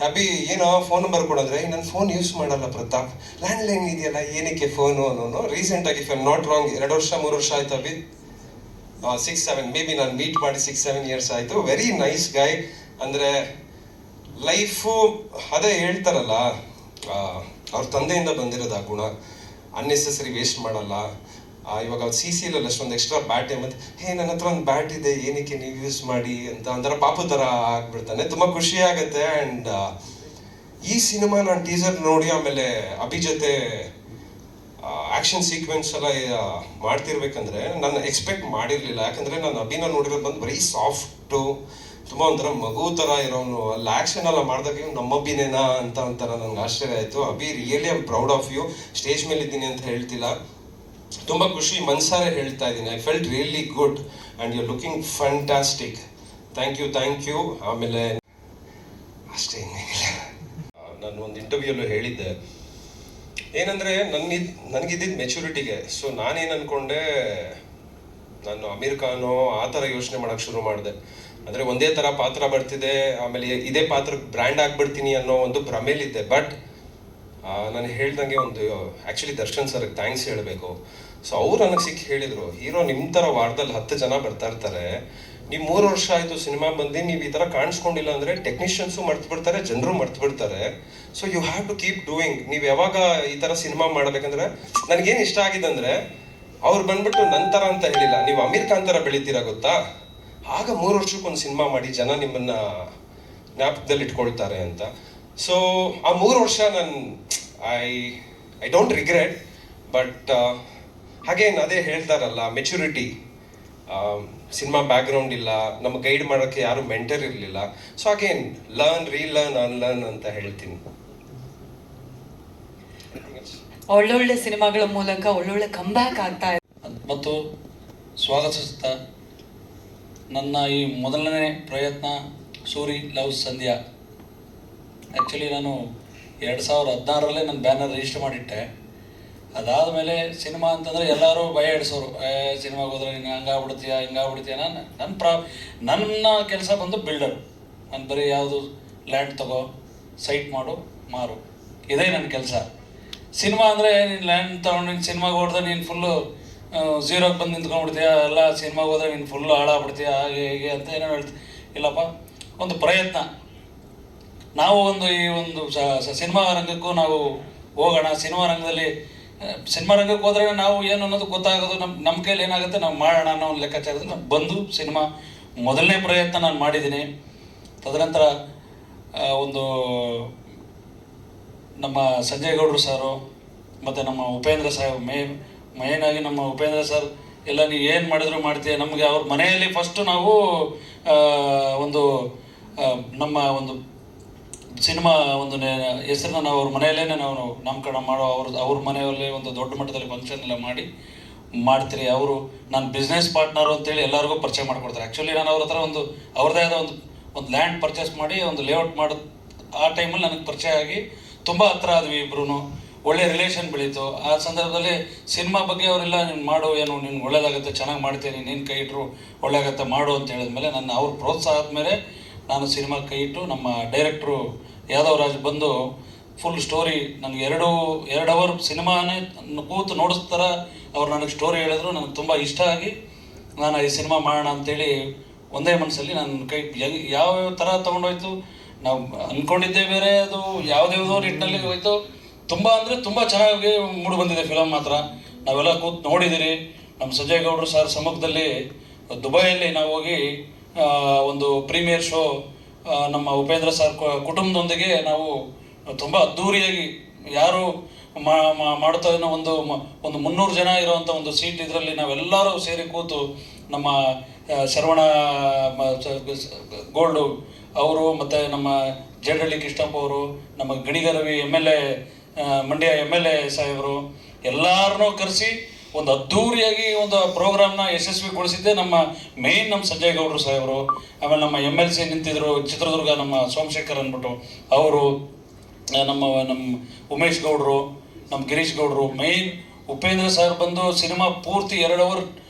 ಹಬಿ ಏನೋ ಫೋನ್ ನಂಬರ್ ಕೊಡೋದ್ರೆ, ನಾನು ಫೋನ್ ಯೂಸ್ ಮಾಡಲ್ಲ ಪ್ರತಾಪ್, ಲ್ಯಾಂಡ್ಲೈನ್ ಇದೆಯಲ್ಲ ಏನಕ್ಕೆ ಫೋನು ಅನ್ನೋನು. ರೀಸೆಂಟಾಗಿ if I am not wrong 2 ವರ್ಷ 3 ವರ್ಷ ಆಯ್ತು ಹಬಿ, 6-7 ಮೇ ಬಿ ನಾನು ಮೀಟ್ ಮಾಡಿ 6-7 years ಆಯಿತು. Very nice ಗಾಯ್. ಅಂದರೆ ಲೈಫು ಅದೇ ಹೇಳ್ತಾರಲ್ಲ, ಅವ್ರ ತಂದೆಯಿಂದ ಬಂದಿರೋದು ಆ ಗುಣ. ಅನ್ನೆಸೆಸರಿ ವೇಸ್ಟ್ ಮಾಡಲ್ಲ. ಇವಾಗ ಅವ್ರು CCL ಅಷ್ಟೊಂದು ಎಕ್ಸ್ಟ್ರಾ ಬ್ಯಾಟ್ ಮತ್ತು ನನ್ನ ಹತ್ರ ಒಂದು ಬ್ಯಾಟ್ ಇದೆ, ಏನಕ್ಕೆ ನೀವು ಯೂಸ್ ಮಾಡಿ ಅಂತ ಒಂಥರ ಪಾಪು ಥರ ಆಗ್ಬಿಡ್ತಾನೆ. ತುಂಬ ಖುಷಿ ಆಗುತ್ತೆ. ಆ್ಯಂಡ್ ಈ ಸಿನಿಮಾ ನಾನು ಟೀಸರ್ ನೋಡಿ ಆಮೇಲೆ ಅಭಿ ಜೊತೆ ಆ್ಯಕ್ಷನ್ ಸೀಕ್ವೆನ್ಸ್ ಎಲ್ಲ ಮಾಡ್ತಿರ್ಬೇಕಂದ್ರೆ ನಾನು ಎಕ್ಸ್ಪೆಕ್ಟ್ ಮಾಡಿರಲಿಲ್ಲ. ಯಾಕಂದರೆ ನಾನು ಅಭಿನ ನೋಡಿರೋದು ಬಂದು ಬರೀ ಸಾಫ್ಟು, ತುಂಬ ಒಂಥರ ಮಗು ಥರ ಇರೋನು. ಅಲ್ಲಿ ಆ್ಯಕ್ಷನ್ ಎಲ್ಲ ಮಾಡಿದಾಗ ನಮ್ಮ ಅಭಿನೇನಾ ಅಂತ ಒಂಥರ ನನಗೆ ಆಶ್ಚರ್ಯ ಆಯಿತು. Abhi really I am proud of you. Stage ಮೇಲೆ ಇದ್ದೀನಿ ಅಂತ ಹೇಳ್ತಿಲ್ಲ, ತುಂಬ ಖುಷಿ ಮನ್ಸಾರೆ ಹೇಳ್ತಾ ಇದ್ದೀನಿ. I felt really good and you looking fantastic. Thank you. ಆಮೇಲೆ ಅಷ್ಟೇ, ಇನ್ನೇನಿಲ್ಲ. ನಾನು ಒಂದು ಇಂಟರ್ವ್ಯೂಲ್ಲೂ ಹೇಳಿದ್ದೆ ಏನಂದರೆ ನನಗಿದ್ದಿದ್ದು ಮೆಚುರಿಟಿಗೆ. ಸೊ ನಾನೇನು ಅಂದ್ಕೊಂಡೆ, ನಾನು ಅಮೀರ್ ಖಾನು ಆ ಥರ ಯೋಚನೆ ಮಾಡೋಕ್ಕೆ ಶುರು ಮಾಡಿದೆ. ಅಂದರೆ ಒಂದೇ ಥರ ಪಾತ್ರ ಬರ್ತಿದೆ, ಆಮೇಲೆ ಇದೇ ಪಾತ್ರಕ್ಕೆ ಬ್ರ್ಯಾಂಡ್ ಆಗಿಬಿಡ್ತೀನಿ ಅನ್ನೋ ಒಂದು ಭ್ರಮೇಲಿದ್ದೆ. ಬಟ್ ನಾನು ಹೇಳ್ದಂಗೆ ಒಂದು ಆ್ಯಕ್ಚುಲಿ ದರ್ಶನ್ ಸರ್ಗೆ ಥ್ಯಾಂಕ್ಸ್ ಹೇಳಬೇಕು. ಸೊ ಅವ್ರು ನನಗೆ ಸಿಕ್ಕಿ ಹೇಳಿದರು, ಹೀರೋ ನಿಮ್ಮ ಥರ ವಾರದಲ್ಲಿ 10 ಜನ ಬರ್ತಾ ಇರ್ತಾರೆ, ನೀವು 3 ವರ್ಷ ಆಯಿತು ಸಿನಿಮಾ ಬಂದು ನೀವು ಈ ಥರ ಕಾಣಿಸ್ಕೊಂಡಿಲ್ಲ ಅಂದರೆ ಟೆಕ್ನಿಷಿಯನ್ಸು ಮರ್ತು ಬಿಡ್ತಾರೆ, ಜನರು ಮರ್ತು ಬಿಡ್ತಾರೆ. So you have to keep doing. ನೀವು ಯಾವಾಗ ಈ ಥರ ಸಿನಿಮಾ ಮಾಡಬೇಕಂದ್ರೆ ನನಗೇನು ಇಷ್ಟ ಆಗಿದೆ ಅಂದರೆ, ಅವ್ರು ಬಂದ್ಬಿಟ್ಟು ನನ್ನ ಥರ ಅಂತ ಹೇಳಿಲ್ಲ, ನೀವು ಅಮೀರ್ ಖಾನ್ ಥರ ಬೆಳಿತೀರಾ ಗೊತ್ತಾ, ಆಗ 3 ವರ್ಷಕ್ಕೊಂದು ಸಿನಿಮಾ ಮಾಡಿ ಜನ ನಿಮ್ಮನ್ನು ಜ್ಞಾಪಕದಲ್ಲಿ ಇಟ್ಕೊಳ್ತಾರೆ ಅಂತ. ಸೊ ಆ 3 ವರ್ಷ ನಾನು ಐ ಡೋಂಟ್ ರಿಗ್ರೆಟ್. ಬಟ್ ಹಾಗೇನು ಅದೇ ಹೇಳ್ತಾರಲ್ಲ, ಮೆಚುರಿಟಿ. ಸಿನಿಮಾ ಬ್ಯಾಕ್ಗ್ರೌಂಡ್ ಇಲ್ಲ, ನಮಗೆ ಗೈಡ್ ಮಾಡೋಕ್ಕೆ ಯಾರು ಮೆಂಟರ್ ಇರಲಿಲ್ಲ. So again learn, relearn, unlearn ಅಂತ ಹೇಳ್ತೀನಿ. ಒಳ್ಳೊಳ್ಳೆ ಸಿನಿಮಾಗಳ ಮೂಲಕ ಒಳ್ಳೊಳ್ಳೆ ಕಂಬ್ಯಾಕ್ ಆಗ್ತಾ ಇದೆ ಮತ್ತು ಸ್ವಾಗತಿಸುತ್ತಾ ನನ್ನ ಈ ಮೊದಲನೇ ಪ್ರಯತ್ನ ಸೂರಿ ಲವ್ಸ್ ಸಂಧ್ಯಾ. ಆ್ಯಕ್ಚುಲಿ ನಾನು 2016ರಲ್ಲೇ ನನ್ನ ಬ್ಯಾನರ್ ರಿಜಿಸ್ಟರ್ ಮಾಡಿಟ್ಟೆ. ಅದಾದಮೇಲೆ ಸಿನಿಮಾ ಅಂತಂದರೆ ಎಲ್ಲರೂ ಭಯ ಹಿಡಿಸೋರು, ಸಿನಿಮಾಗೆ ಹೋದ್ರೆ ನೀನು ಹಿಂಗಾಗ್ಬಿಡ್ತೀಯ. ನನ್ನ ಕೆಲಸ ಬಂದು ಬಿಲ್ಡರ್. ನಾನು ಬರೀ ಯಾವುದು ಲ್ಯಾಂಡ್ ತಗೋ, ಸೈಟ್ ಮಾಡು, ಮಾರು, ಇದೇ ನನ್ನ ಕೆಲಸ. ಸಿನಿಮಾ ಅಂದರೆ ನೀನು ಲ್ಯಾಂಡ್ ತೊಗೊಂಡು ನೀನು ಸಿನಿಮಾಗೆ ಹೊಡೆದ್ರೆ ನೀನು ಫುಲ್ಲು ಝೀರೋಗೆ ಬಂದು ನಿಂತ್ಕೊಂಡ್ಬಿಡ್ತೀಯ, ಎಲ್ಲ ಸಿನಿಮಾಗೆ ಹೋದ್ರೆ ನೀನು ಫುಲ್ಲು ಹಾಳಾಗ್ಬಿಡ್ತೀಯ, ಹಾಗೆ ಅಂತ ಏನೋ ಹೇಳ್ತೀವಿ. ಇಲ್ಲಪ್ಪ, ಒಂದು ಪ್ರಯತ್ನ. ನಾವು ಈ ಒಂದು ಸಿನಿಮಾ ರಂಗಕ್ಕೂ ನಾವು ಹೋಗೋಣ. ಸಿನಿಮಾ ರಂಗಕ್ಕೆ ಹೋದ್ರೆ ನಾವು ಏನು ಅನ್ನೋದು ಗೊತ್ತಾಗೋದು, ನಮ್ಮ ಕೈಲಿ ಏನಾಗುತ್ತೆ ನಾವು ಮಾಡೋಣ ಅನ್ನೋ ಒಂದು ಲೆಕ್ಕಾಚಾರದಲ್ಲಿ ನಾನು ಬಂದು ಸಿನಿಮಾ ಮೊದಲನೇ ಪ್ರಯತ್ನ ನಾನು ಮಾಡಿದ್ದೀನಿ. ತದನಂತರ ಒಂದು ನಮ್ಮ ಸಂಜಯ್ ಗೌಡ್ರು ಸಾರು ಮತ್ತು ನಮ್ಮ ಉಪೇಂದ್ರ ಸಾಹೇಬ್, ಮೇಯ್ನಾಗಿ ನಮ್ಮ ಉಪೇಂದ್ರ ಸರ್ ಎಲ್ಲ ನೀವು ಏನು ಮಾಡಿದ್ರು ಮಾಡ್ತೀವಿ. ನಮಗೆ ಅವ್ರ ಮನೆಯಲ್ಲಿ ಫಸ್ಟು ನಾವು ಒಂದು ನಮ್ಮ ಒಂದು ಸಿನಿಮಾ ಒಂದು ಹೆಸರನ್ನ ನಾವು ಅವ್ರ ಮನೆಯಲ್ಲೇ ನಾವು ನಾಮಕರಣ ಮಾಡೋ, ಅವ್ರ ಮನೆಯಲ್ಲೇ ಒಂದು ದೊಡ್ಡ ಮಟ್ಟದಲ್ಲಿ ಫಂಕ್ಷನ್ ಎಲ್ಲ ಮಾಡ್ತೀರಿ. ಅವರು ನಾನು ಬಿಸ್ನೆಸ್ ಪಾರ್ಟ್ನರು ಅಂತೇಳಿ ಎಲ್ಲರಿಗೂ ಪರಿಚಯ ಮಾಡಿಕೊಡ್ತಾರೆ. ಆ್ಯಕ್ಚುಲಿ ನಾನು ಅವ್ರ ಹತ್ರ ಅವ್ರದ್ದೇ ಆದ ಒಂದು ಲ್ಯಾಂಡ್ ಪರ್ಚೇಸ್ ಮಾಡಿ ಒಂದು ಲೇಔಟ್ ಮಾಡೋದು ಆ ಟೈಮಲ್ಲಿ ನನಗೆ ಪರಿಚಯ ಆಗಿ ತುಂಬ ಹತ್ರ ಆದ್ವಿ ಇಬ್ರು. ಒಳ್ಳೆ ರಿಲೇಷನ್ ಬೆಳೀತು. ಆ ಸಂದರ್ಭದಲ್ಲಿ ಸಿನಿಮಾ ಬಗ್ಗೆ ಅವರೆಲ್ಲ ನೀನು ಮಾಡು, ಏನು ನಿನ್ಗೆ ಒಳ್ಳೇದಾಗುತ್ತೆ, ಚೆನ್ನಾಗಿ ಮಾಡ್ತೀನಿ, ನೀನು ಕೈ ಇಟ್ಟರು ಒಳ್ಳೆಯಾಗತ್ತೆ ಮಾಡು ಅಂತ ಹೇಳಿದ್ಮೇಲೆ ಅವ್ರ ಪ್ರೋತ್ಸಾಹ ಆದಮೇಲೆ ನಾನು ಸಿನಿಮಾ ಕೈ ಇಟ್ಟು ನಮ್ಮ ಡೈರೆಕ್ಟ್ರು ಯಾದವ್ ರಾಜ್ ಬಂದು ಫುಲ್ ಸ್ಟೋರಿ ನನಗೆ 2 ಅವರ್ ಸಿನಿಮಾನೇ ಕೂತು ನೋಡಿಸ್ತಾರ ಅವ್ರು ನನಗೆ ಸ್ಟೋರಿ ಹೇಳಿದ್ರು. ನನಗೆ ತುಂಬ ಇಷ್ಟ ಆಗಿ ನಾನು ಈ ಸಿನಿಮಾ ಮಾಡೋಣ ಅಂತೇಳಿ ಒಂದೇ ಮನಸ್ಸಲ್ಲಿ ನನ್ನ ಕೈ ಯಾವ್ಯಾವ ಥರ ತೊಗೊಂಡೋಯ್ತು. ನಾವು ಅಂದ್ಕೊಂಡಿದ್ದೇ ಬೇರೆ, ಅದು ಯಾವುದ್ಯಾವುದೋ ನಿಟ್ಟಿನಲ್ಲಿ ಹೋಯ್ತು. ತುಂಬ ಅಂದರೆ ತುಂಬ ಚೆನ್ನಾಗಿ ಮೂಡಿ ಬಂದಿದೆ ಫಿಲಮ್ ಮಾತ್ರ. ನಾವೆಲ್ಲ ಕೂತು ನೋಡಿದ್ದೀರಿ. ನಮ್ಮ ಸಂಜಯ್ ಗೌಡ್ರು ಸರ್ ಸಮ್ಮುಖದಲ್ಲಿ ದುಬೈಯಲ್ಲಿ ನಾವು ಹೋಗಿ ಒಂದು ಪ್ರೀಮಿಯರ್ ಶೋ ನಮ್ಮ ಉಪೇಂದ್ರ ಸರ್ ಕುಟುಂಬದೊಂದಿಗೆ ನಾವು ತುಂಬ ಅದ್ಧೂರಿಯಾಗಿ ಯಾರು ಮಾಡ್ತಾ ಒಂದು 300 ಜನ ಇರೋವಂಥ ಒಂದು ಸೀಟ್ ಇದರಲ್ಲಿ ನಾವೆಲ್ಲರೂ ಸೇರಿ ಕೂತು ನಮ್ಮ ಶರವಣ ಗೋಲ್ಡು ಅವರು ಮತ್ತು ನಮ್ಮ ಜೇಡಳ್ಳಿ ಕೃಷ್ಣಪ್ಪ ಅವರು, ನಮ್ಮ ಗಣಿಗರವಿ MLA ಮಂಡ್ಯ MLA ಸಾಹೇಬರು ಎಲ್ಲರನ್ನೂ ಕರೆಸಿ ಒಂದು ಅದ್ಧೂರಿಯಾಗಿ ಒಂದು ಪ್ರೋಗ್ರಾಮ್ನ ಯಶಸ್ವಿಗೊಳಿಸಿದ್ದೆ ನಮ್ಮ ಸಂಜಯ್ ಗೌಡ್ರು ಸಾಹೇಬರು. ಆಮೇಲೆ ನಮ್ಮ MLC ನಿಂತಿದ್ರು ಚಿತ್ರದುರ್ಗ, ನಮ್ಮ ಸೋಮಶೇಖರ್ ಅಂದ್ಬಿಟ್ಟು ಅವರು, ನಮ್ಮ ಉಮೇಶ್ ಗೌಡ್ರು, ನಮ್ಮ ಗಿರೀಶ್ ಗೌಡ್ರು. ಮೇಯ್ನ್ ಉಪೇಂದ್ರ ಸರ್ ಬಂದು ಸಿನಿಮಾ ಪೂರ್ತಿ 2 ಅವರ್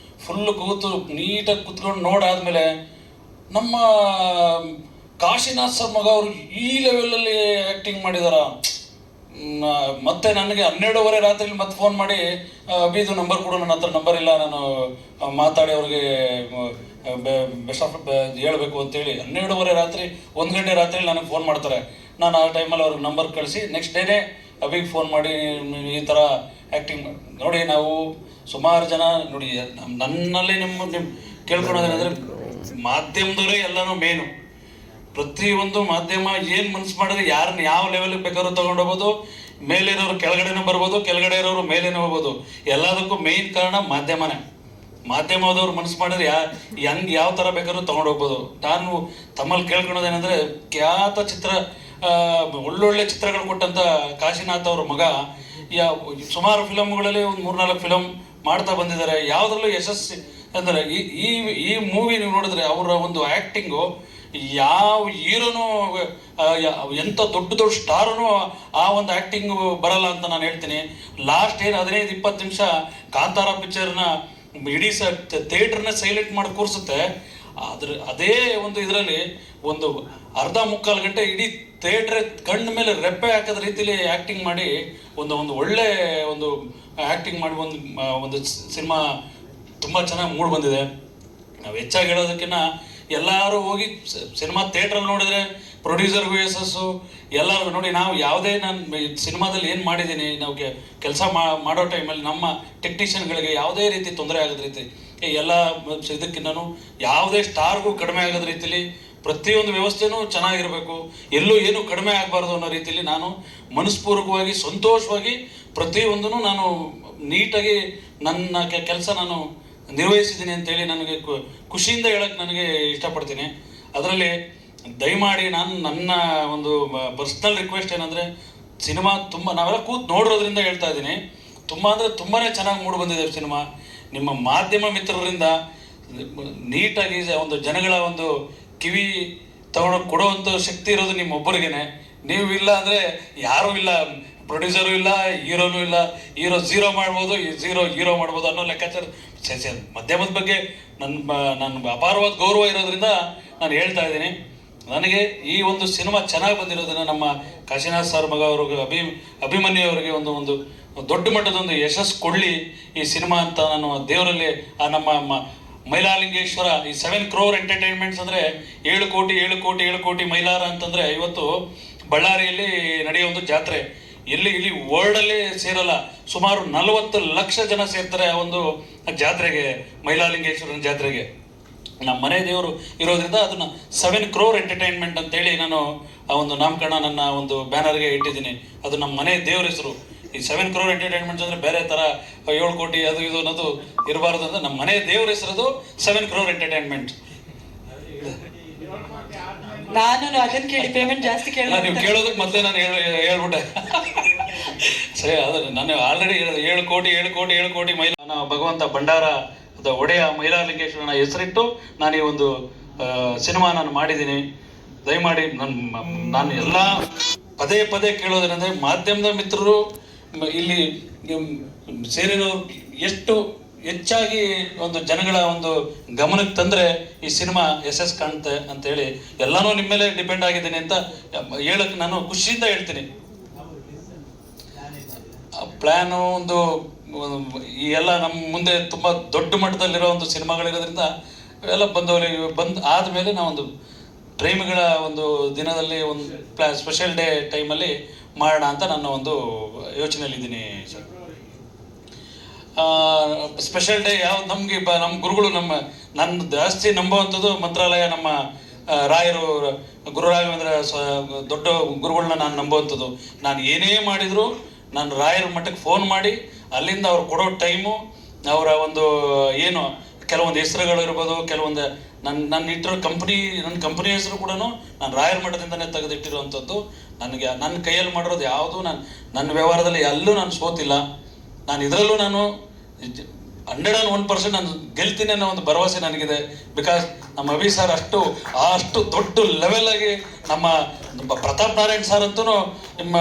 ಫುಲ್ಲು ಕೂತು ನೀಟಾಗಿ ಕೂತ್ಕೊಂಡು ನೋಡಾದ್ಮೇಲೆ ನಮ್ಮ ಕಾಶಿನಾಥ್ ಸರ್ ಮಗ ಅವರು ಈ ಲೆವೆಲಲ್ಲಿ ಆ್ಯಕ್ಟಿಂಗ್ ಮಾಡಿದಾರ. ಮತ್ತೆ ನನಗೆ 12:30 ರಾತ್ರಿ ಮತ್ತೆ ಫೋನ್ ಮಾಡಿ, ಅಭಿದು ನಂಬರ್ ಕೊಡು, ನನ್ನ ಹತ್ರ ನಂಬರ್ ಇಲ್ಲ, ನಾನು ಮಾತಾಡಿ ಅವ್ರಿಗೆ ಬೆಸ್ಟ್ ಆಫ್ ಹೇಳ್ಬೇಕು ಅಂತೇಳಿ 12:30 ರಾತ್ರಿ 1 ಗಂಟೆ ರಾತ್ರಿ ನನಗೆ ಫೋನ್ ಮಾಡ್ತಾರೆ. ನಾನು ಆ ಟೈಮಲ್ಲಿ ಅವ್ರಿಗೆ ನಂಬರ್ ಕಳಿಸಿ ನೆಕ್ಸ್ಟ್ ಡೇನೇ ಅಭಿಗೆ ಫೋನ್ ಮಾಡಿ ಈ ಥರ ಆ್ಯಕ್ಟಿಂಗ್ ನೋಡಿ. ನಾವು ಸುಮಾರು ಜನ ನೋಡಿ ನನ್ನಲ್ಲಿ ನಿಮ್ಮ ಕೇಳ್ಕೊಳೋದೇನೆಂದರೆ ಮಾಧ್ಯಮದವರೇ ಎಲ್ಲನೂ ಮೇನು. ಪ್ರತಿಯೊಂದು ಮಾಧ್ಯಮ ಏನು ಮನಸ್ಸು ಮಾಡಿದ್ರೆ ಯಾರನ್ನ ಯಾವ ಲೆವೆಲ್ಗೆ ಬೇಕಾದ್ರೂ ತೊಗೊಂಡೋಗ್ಬೋದು. ಮೇಲೆ ಇರೋರು ಕೆಳಗಡೆನೂ ಬರ್ಬೋದು, ಕೆಳಗಡೆ ಇರೋರು ಮೇಲೇನೂ ಹೋಗ್ಬೋದು. ಎಲ್ಲದಕ್ಕೂ ಮೇಯ್ನ್ ಕಾರಣ ಮಾಧ್ಯಮನೇ. ಮಾಧ್ಯಮದವ್ರು ಮನಸ್ಸು ಮಾಡಿದ್ರೆ ಹೆಂಗೆ ಯಾವ ಥರ ಬೇಕಾದ್ರೂ ತೊಗೊಂಡೋಗ್ಬೋದು. ನಾನು ತಮ್ಮಲ್ಲಿ ಕೇಳ್ಕೊಳೋದೇನೆಂದರೆ ಖ್ಯಾತ ಚಿತ್ರ ಒಳ್ಳೊಳ್ಳೆ ಚಿತ್ರಗಳು ಕೊಟ್ಟಂಥ ಕಾಶಿನಾಥ್ ಅವ್ರ ಮಗ ಸುಮಾರು ಫಿಲಮ್ಗಳಲ್ಲಿ ಒಂದು 3-4 ಫಿಲಮ್ ಮಾಡ್ತಾ ಬಂದಿದ್ದಾರೆ. ಯಾವುದ್ರಲ್ಲೂ ಯಶಸ್ಸು ಅಂದರೆ ಈ ಮೂವಿ ನೀವು ನೋಡಿದ್ರೆ ಅವರ ಒಂದು ಆ್ಯಕ್ಟಿಂಗು ಯಾವ ಹೀರೋನು ಎಂಥ ದೊಡ್ಡ ಸ್ಟಾರೂ ಆ ಒಂದು ಆ್ಯಕ್ಟಿಂಗು ಬರಲ್ಲ ಅಂತ ನಾನು ಹೇಳ್ತೀನಿ. ಲಾಸ್ಟ್ ಏನು 15-20 ನಿಮಿಷ ಕಾಂತಾರ ಪಿಕ್ಚರ್ನ ಇಡೀ ಥಿಯೇಟ್ರನ್ನ ಸೈಲೆಂಟ್ ಮಾಡಿ ಕೂರಿಸುತ್ತೆ. ಅದೇ ಒಂದು ಇದರಲ್ಲಿ ಒಂದು ಅರ್ಧ ಮುಕ್ಕಾಲು ಗಂಟೆ ಇಡೀ ಥಿಯೇಟ್ರ್ ಕಣ್ಣ ಮೇಲೆ ರೆಪ್ಪೆ ಹಾಕೋದ ರೀತಿಲಿ ಆ್ಯಕ್ಟಿಂಗ್ ಮಾಡಿ ಒಂದು ಒಳ್ಳೆ ಒಂದು ಆ್ಯಕ್ಟಿಂಗ್ ಮಾಡಿ ಒಂದು ಸಿನಿಮಾ ತುಂಬ ಚೆನ್ನಾಗಿ ಮೂಡ್ ಬಂದಿದೆ. ನಾವು ಹೆಚ್ಚಾಗಿ ಹೇಳೋದಕ್ಕಿಂತ ಎಲ್ಲರೂ ಹೋಗಿ ಸಿನಿಮಾ ಥಿಯೇಟ್ರಲ್ಲಿ ನೋಡಿದ್ರೆ ಪ್ರೊಡ್ಯೂಸರ್ಗೂ ಯಶಸ್ಸು ಎಲ್ಲರಿಗೂ ನೋಡಿ. ನಾವು ಯಾವುದೇ ನಾನು ಸಿನಿಮಾದಲ್ಲಿ ಏನು ಮಾಡಿದ್ದೀನಿ, ನಾವು ಕೆಲಸ ಮಾಡೋ ಟೈಮಲ್ಲಿ ನಮ್ಮ ಟೆಕ್ನಿಷಿಯನ್ಗಳಿಗೆ ಯಾವುದೇ ರೀತಿ ತೊಂದರೆ ಆಗೋದ ರೀತಿ ಎಲ್ಲ ಇದಕ್ಕಿನ್ನೂ ಯಾವುದೇ ಸ್ಟಾರ್ಗೂ ಕಡಿಮೆ ಆಗೋದ ರೀತಿಲಿ ಪ್ರತಿಯೊಂದು ವ್ಯವಸ್ಥೆನೂ ಚೆನ್ನಾಗಿರಬೇಕು, ಎಲ್ಲೂ ಏನೂ ಕಡಿಮೆ ಆಗಬಾರ್ದು ಅನ್ನೋ ರೀತಿಯಲ್ಲಿ ನಾನು ಮನಸ್ಪೂರ್ವಕವಾಗಿ ಸಂತೋಷವಾಗಿ ಪ್ರತಿಯೊಂದೂ ನಾನು ನೀಟಾಗಿ ನನ್ನ ಕೆಲಸ ನಾನು ನಿರ್ವಹಿಸಿದ್ದೀನಿ ಅಂತೇಳಿ ನನಗೆ ಖುಷಿಯಿಂದ ಹೇಳಕ್ಕೆ ನನಗೆ ಇಷ್ಟಪಡ್ತೀನಿ. ಅದರಲ್ಲಿ ದಯಮಾಡಿ ನಾನು ನನ್ನ ಒಂದು ಪರ್ಸ್ನಲ್ ರಿಕ್ವೆಸ್ಟ್ ಏನಂದರೆ ಸಿನಿಮಾ ತುಂಬ ನಾವೆಲ್ಲ ಕೂತು ನೋಡಿರೋದ್ರಿಂದ ಹೇಳ್ತಾ ಇದ್ದೀನಿ. ತುಂಬ ಅಂದರೆ ತುಂಬಾ ಚೆನ್ನಾಗಿ ಮೂಡಿ ಬಂದಿದೆ ಸಿನಿಮಾ. ನಿಮ್ಮ ಮಾಧ್ಯಮ ಮಿತ್ರರಿಂದ ನೀಟಾಗಿ ಒಂದು ಜನಗಳ ಒಂದು ಕಿವಿ ತಗೊಂಡೋಗಿ ಕೊಡುವಂಥ ಶಕ್ತಿ ಇರೋದು ನಿಮ್ಮೊಬ್ಬರಿಗೇನೆ. ನೀವು ಇಲ್ಲ ಅಂದರೆ ಯಾರೂ ಇಲ್ಲ, ಪ್ರೊಡ್ಯೂಸರು ಇಲ್ಲ, ಹೀರೋನೂ ಇಲ್ಲ. ಹೀರೋ 0 ಮಾಡ್ಬೋದು, ಹೀರೋ ಮಾಡ್ಬೋದು ಅನ್ನೋ ಲೆಕ್ಕಾಚಾರ ಮಾಧ್ಯಮದ ಬಗ್ಗೆ ನನ್ನ ಅಪಾರವಾದ ಗೌರವ ಇರೋದ್ರಿಂದ ನಾನು ಹೇಳ್ತಾ ಇದ್ದೀನಿ. ನನಗೆ ಈ ಒಂದು ಸಿನಿಮಾ ಚೆನ್ನಾಗಿ ಬಂದಿರೋದನ್ನು ನಮ್ಮ ಕಾಶಿನಾಥ್ ಸರ್ ಮಗ ಅವ್ರಿಗೆ ಅಭಿಮನ್ಯು ಅವರಿಗೆ ಒಂದು ದೊಡ್ಡ ಮಟ್ಟದ ಒಂದು ಯಶಸ್ಸು ಕೊಡಲಿ ಈ ಸಿನಿಮಾ ಅಂತ ನಾನು ದೇವರಲ್ಲಿ ಆ ನಮ್ಮ ಮೈಲಾಲಿಂಗೇಶ್ವರ ಈ 7 crore ಎಂಟರ್ಟೈನ್ಮೆಂಟ್ಸ್ ಅಂದರೆ 7 ಕೋಟಿ ಮೈಲಾರ ಅಂತಂದರೆ ಇವತ್ತು ಬಳ್ಳಾರಿಯಲ್ಲಿ ನಡೆಯೋ ಒಂದು ಜಾತ್ರೆ. ಇಲ್ಲಿ ವರ್ಲ್ಡಲ್ಲೇ ಸೇರಲ್ಲ, ಸುಮಾರು 40 ಲಕ್ಷ ಜನ ಸೇರ್ತಾರೆ ಆ ಒಂದು ಜಾತ್ರೆಗೆ, ಮೈಲಾಲಿಂಗೇಶ್ವರನ ಜಾತ್ರೆಗೆ. ನಮ್ಮ ಮನೆ ದೇವರು ಇರೋದ್ರಿಂದ ಅದನ್ನು 7 crore ಎಂಟರ್ಟೈನ್ಮೆಂಟ್ ಅಂತೇಳಿ ನಾನು ಆ ಒಂದು ನಾಮಕರಣ ನನ್ನ ಒಂದು ಬ್ಯಾನರ್ಗೆ ಇಟ್ಟಿದ್ದೀನಿ. ಅದು ನಮ್ಮ ಮನೆ ದೇವ್ರ ಹೆಸರು. ಈ 7 crore ಎಂಟರ್ಟೈನ್ಮೆಂಟ್ಸ್ ಅಂದರೆ ಬೇರೆ ಥರ 7 ಕೋಟಿ ಅದು ಇದು ಅನ್ನೋದು ಇರಬಾರ್ದು ಅಂತ ನಮ್ಮ ಮನೆ ದೇವ್ರ ಹೆಸರದು 7 crore ಎಂಟರ್ಟೈನ್ಮೆಂಟ್. ನಾನು ಅದನ್ನ ಕೇಳಿ ಪೇಮೆಂಟ್ ಜಾಸ್ತಿ ನೀವು ಕೇಳೋದಕ್ಕೆ ಮೊದಲೇ ನಾನು ಹೇಳ್ಬಿಟ್ಟೆ. ಸರಿ, ಅದು ನಾನು ಆಲ್ರೆಡಿ ಹೇಳಿದೆ 7 ಕೋಟಿ ಮೈಲಾರ ಭಗವಂತ ಭಂಡಾರ ಒಡೆಯ ಮೈಲಾರಲಿಂಗೇಶ್ವರನ ಹೆಸರಿಟ್ಟು ನಾನು ಈ ಒಂದು ಸಿನಿಮಾ ನಾನು ಮಾಡಿದ್ದೀನಿ. ದಯಮಾಡಿ ನಾನು ಎಲ್ಲ ಪದೇ ಕೇಳೋದೇನೆಂದರೆ ಮಾಧ್ಯಮದ ಮಿತ್ರರು ಇಲ್ಲಿ ಸೇರಿರೋರು ಎಷ್ಟು ಹೆಚ್ಚಾಗಿ ಒಂದು ಜನಗಳ ಒಂದು ಗಮನಕ್ಕೆ ತಂದರೆ ಈ ಸಿನಿಮಾ ಯಶಸ್ಸು ಕಾಣುತ್ತೆ ಅಂತೇಳಿ ಎಲ್ಲನೂ ನಿಮ್ಮ ಮೇಲೆ ಡಿಪೆಂಡ್ ಆಗಿದ್ದೀನಿ ಅಂತ ಹೇಳಕ್ಕೆ ನಾನು ಖುಷಿಯಿಂದ ಹೇಳ್ತೀನಿ. ಪ್ಲ್ಯಾನು ಒಂದು ಈ ಎಲ್ಲ ನಮ್ಮ ಮುಂದೆ ತುಂಬ ದೊಡ್ಡ ಮಟ್ಟದಲ್ಲಿರೋ ಒಂದು ಸಿನಿಮಾಗಳಿರೋದ್ರಿಂದ ಎಲ್ಲ ಬಂದು ಆದಮೇಲೆ ನಾವೊಂದು ಪ್ರೇಮಿಗಳ ಒಂದು ದಿನದಲ್ಲಿ ಒಂದು ಸ್ಪೆಷಲ್ ಡೇ ಟೈಮಲ್ಲಿ ಮಾಡೋಣ ಅಂತ ನನ್ನ ಒಂದು ಯೋಚನೆಯಲ್ಲಿದ್ದೀನಿ ಸರ್. ಸ್ಪೆಷಲ್ ಡೇ ಯಾವ್ದು ನಮಗೆ ನಮ್ಮ ಗುರುಗಳು ನನ್ನ ಜಾಸ್ತಿ ನಂಬುವಂಥದ್ದು ಮಂತ್ರಾಲಯ, ನಮ್ಮ ರಾಯರು ಗುರು ರಾಘವೇಂದ್ರ ದೊಡ್ಡ ಗುರುಗಳನ್ನ ನಾನು ನಂಬುವಂಥದ್ದು. ನಾನು ಏನೇ ಮಾಡಿದರೂ ನಾನು ರಾಯರ ಮಟ್ಟಕ್ಕೆ ಫೋನ್ ಮಾಡಿ ಅಲ್ಲಿಂದ ಅವ್ರು ಕೊಡೋ ಟೈಮು, ಅವರ ಒಂದು ಏನು ಕೆಲವೊಂದು ಹೆಸರುಗಳು ಇರ್ಬೋದು, ಕೆಲವೊಂದು ನನ್ನ ಇಟ್ಟಿರೋ ನನ್ನ ಕಂಪ್ನಿ ಹೆಸರು ಕೂಡ ನಾನು ರಾಯರ ಮಠದಿಂದನೇ ತೆಗೆದಿಟ್ಟಿರುವಂಥದ್ದು. ನನ್ನ ಕೈಯಲ್ಲಿ ಮಾಡಿರೋದು ಯಾವುದು ನನ್ನ ವ್ಯವಹಾರದಲ್ಲಿ ಎಲ್ಲೂ ನಾನು ಸೋತಿಲ್ಲ. ನಾನು ಇದರಲ್ಲೂ ನಾನು 101% ನಾನು ಗೆಲ್ತೀನಿ ಅನ್ನೋ ಒಂದು ಭರವಸೆ ನನಗಿದೆ. ಬಿಕಾಸ್ ನಮ್ಮ ಅಭಿ ಸರ್ ಅಷ್ಟು ದೊಡ್ಡ ಲೆವೆಲಾಗಿ ನಮ್ಮ ಪ್ರತಾಪ್ ನಾರಾಯಣ್ ಸರ್ ಅಂತೂ ನಿಮ್ಮ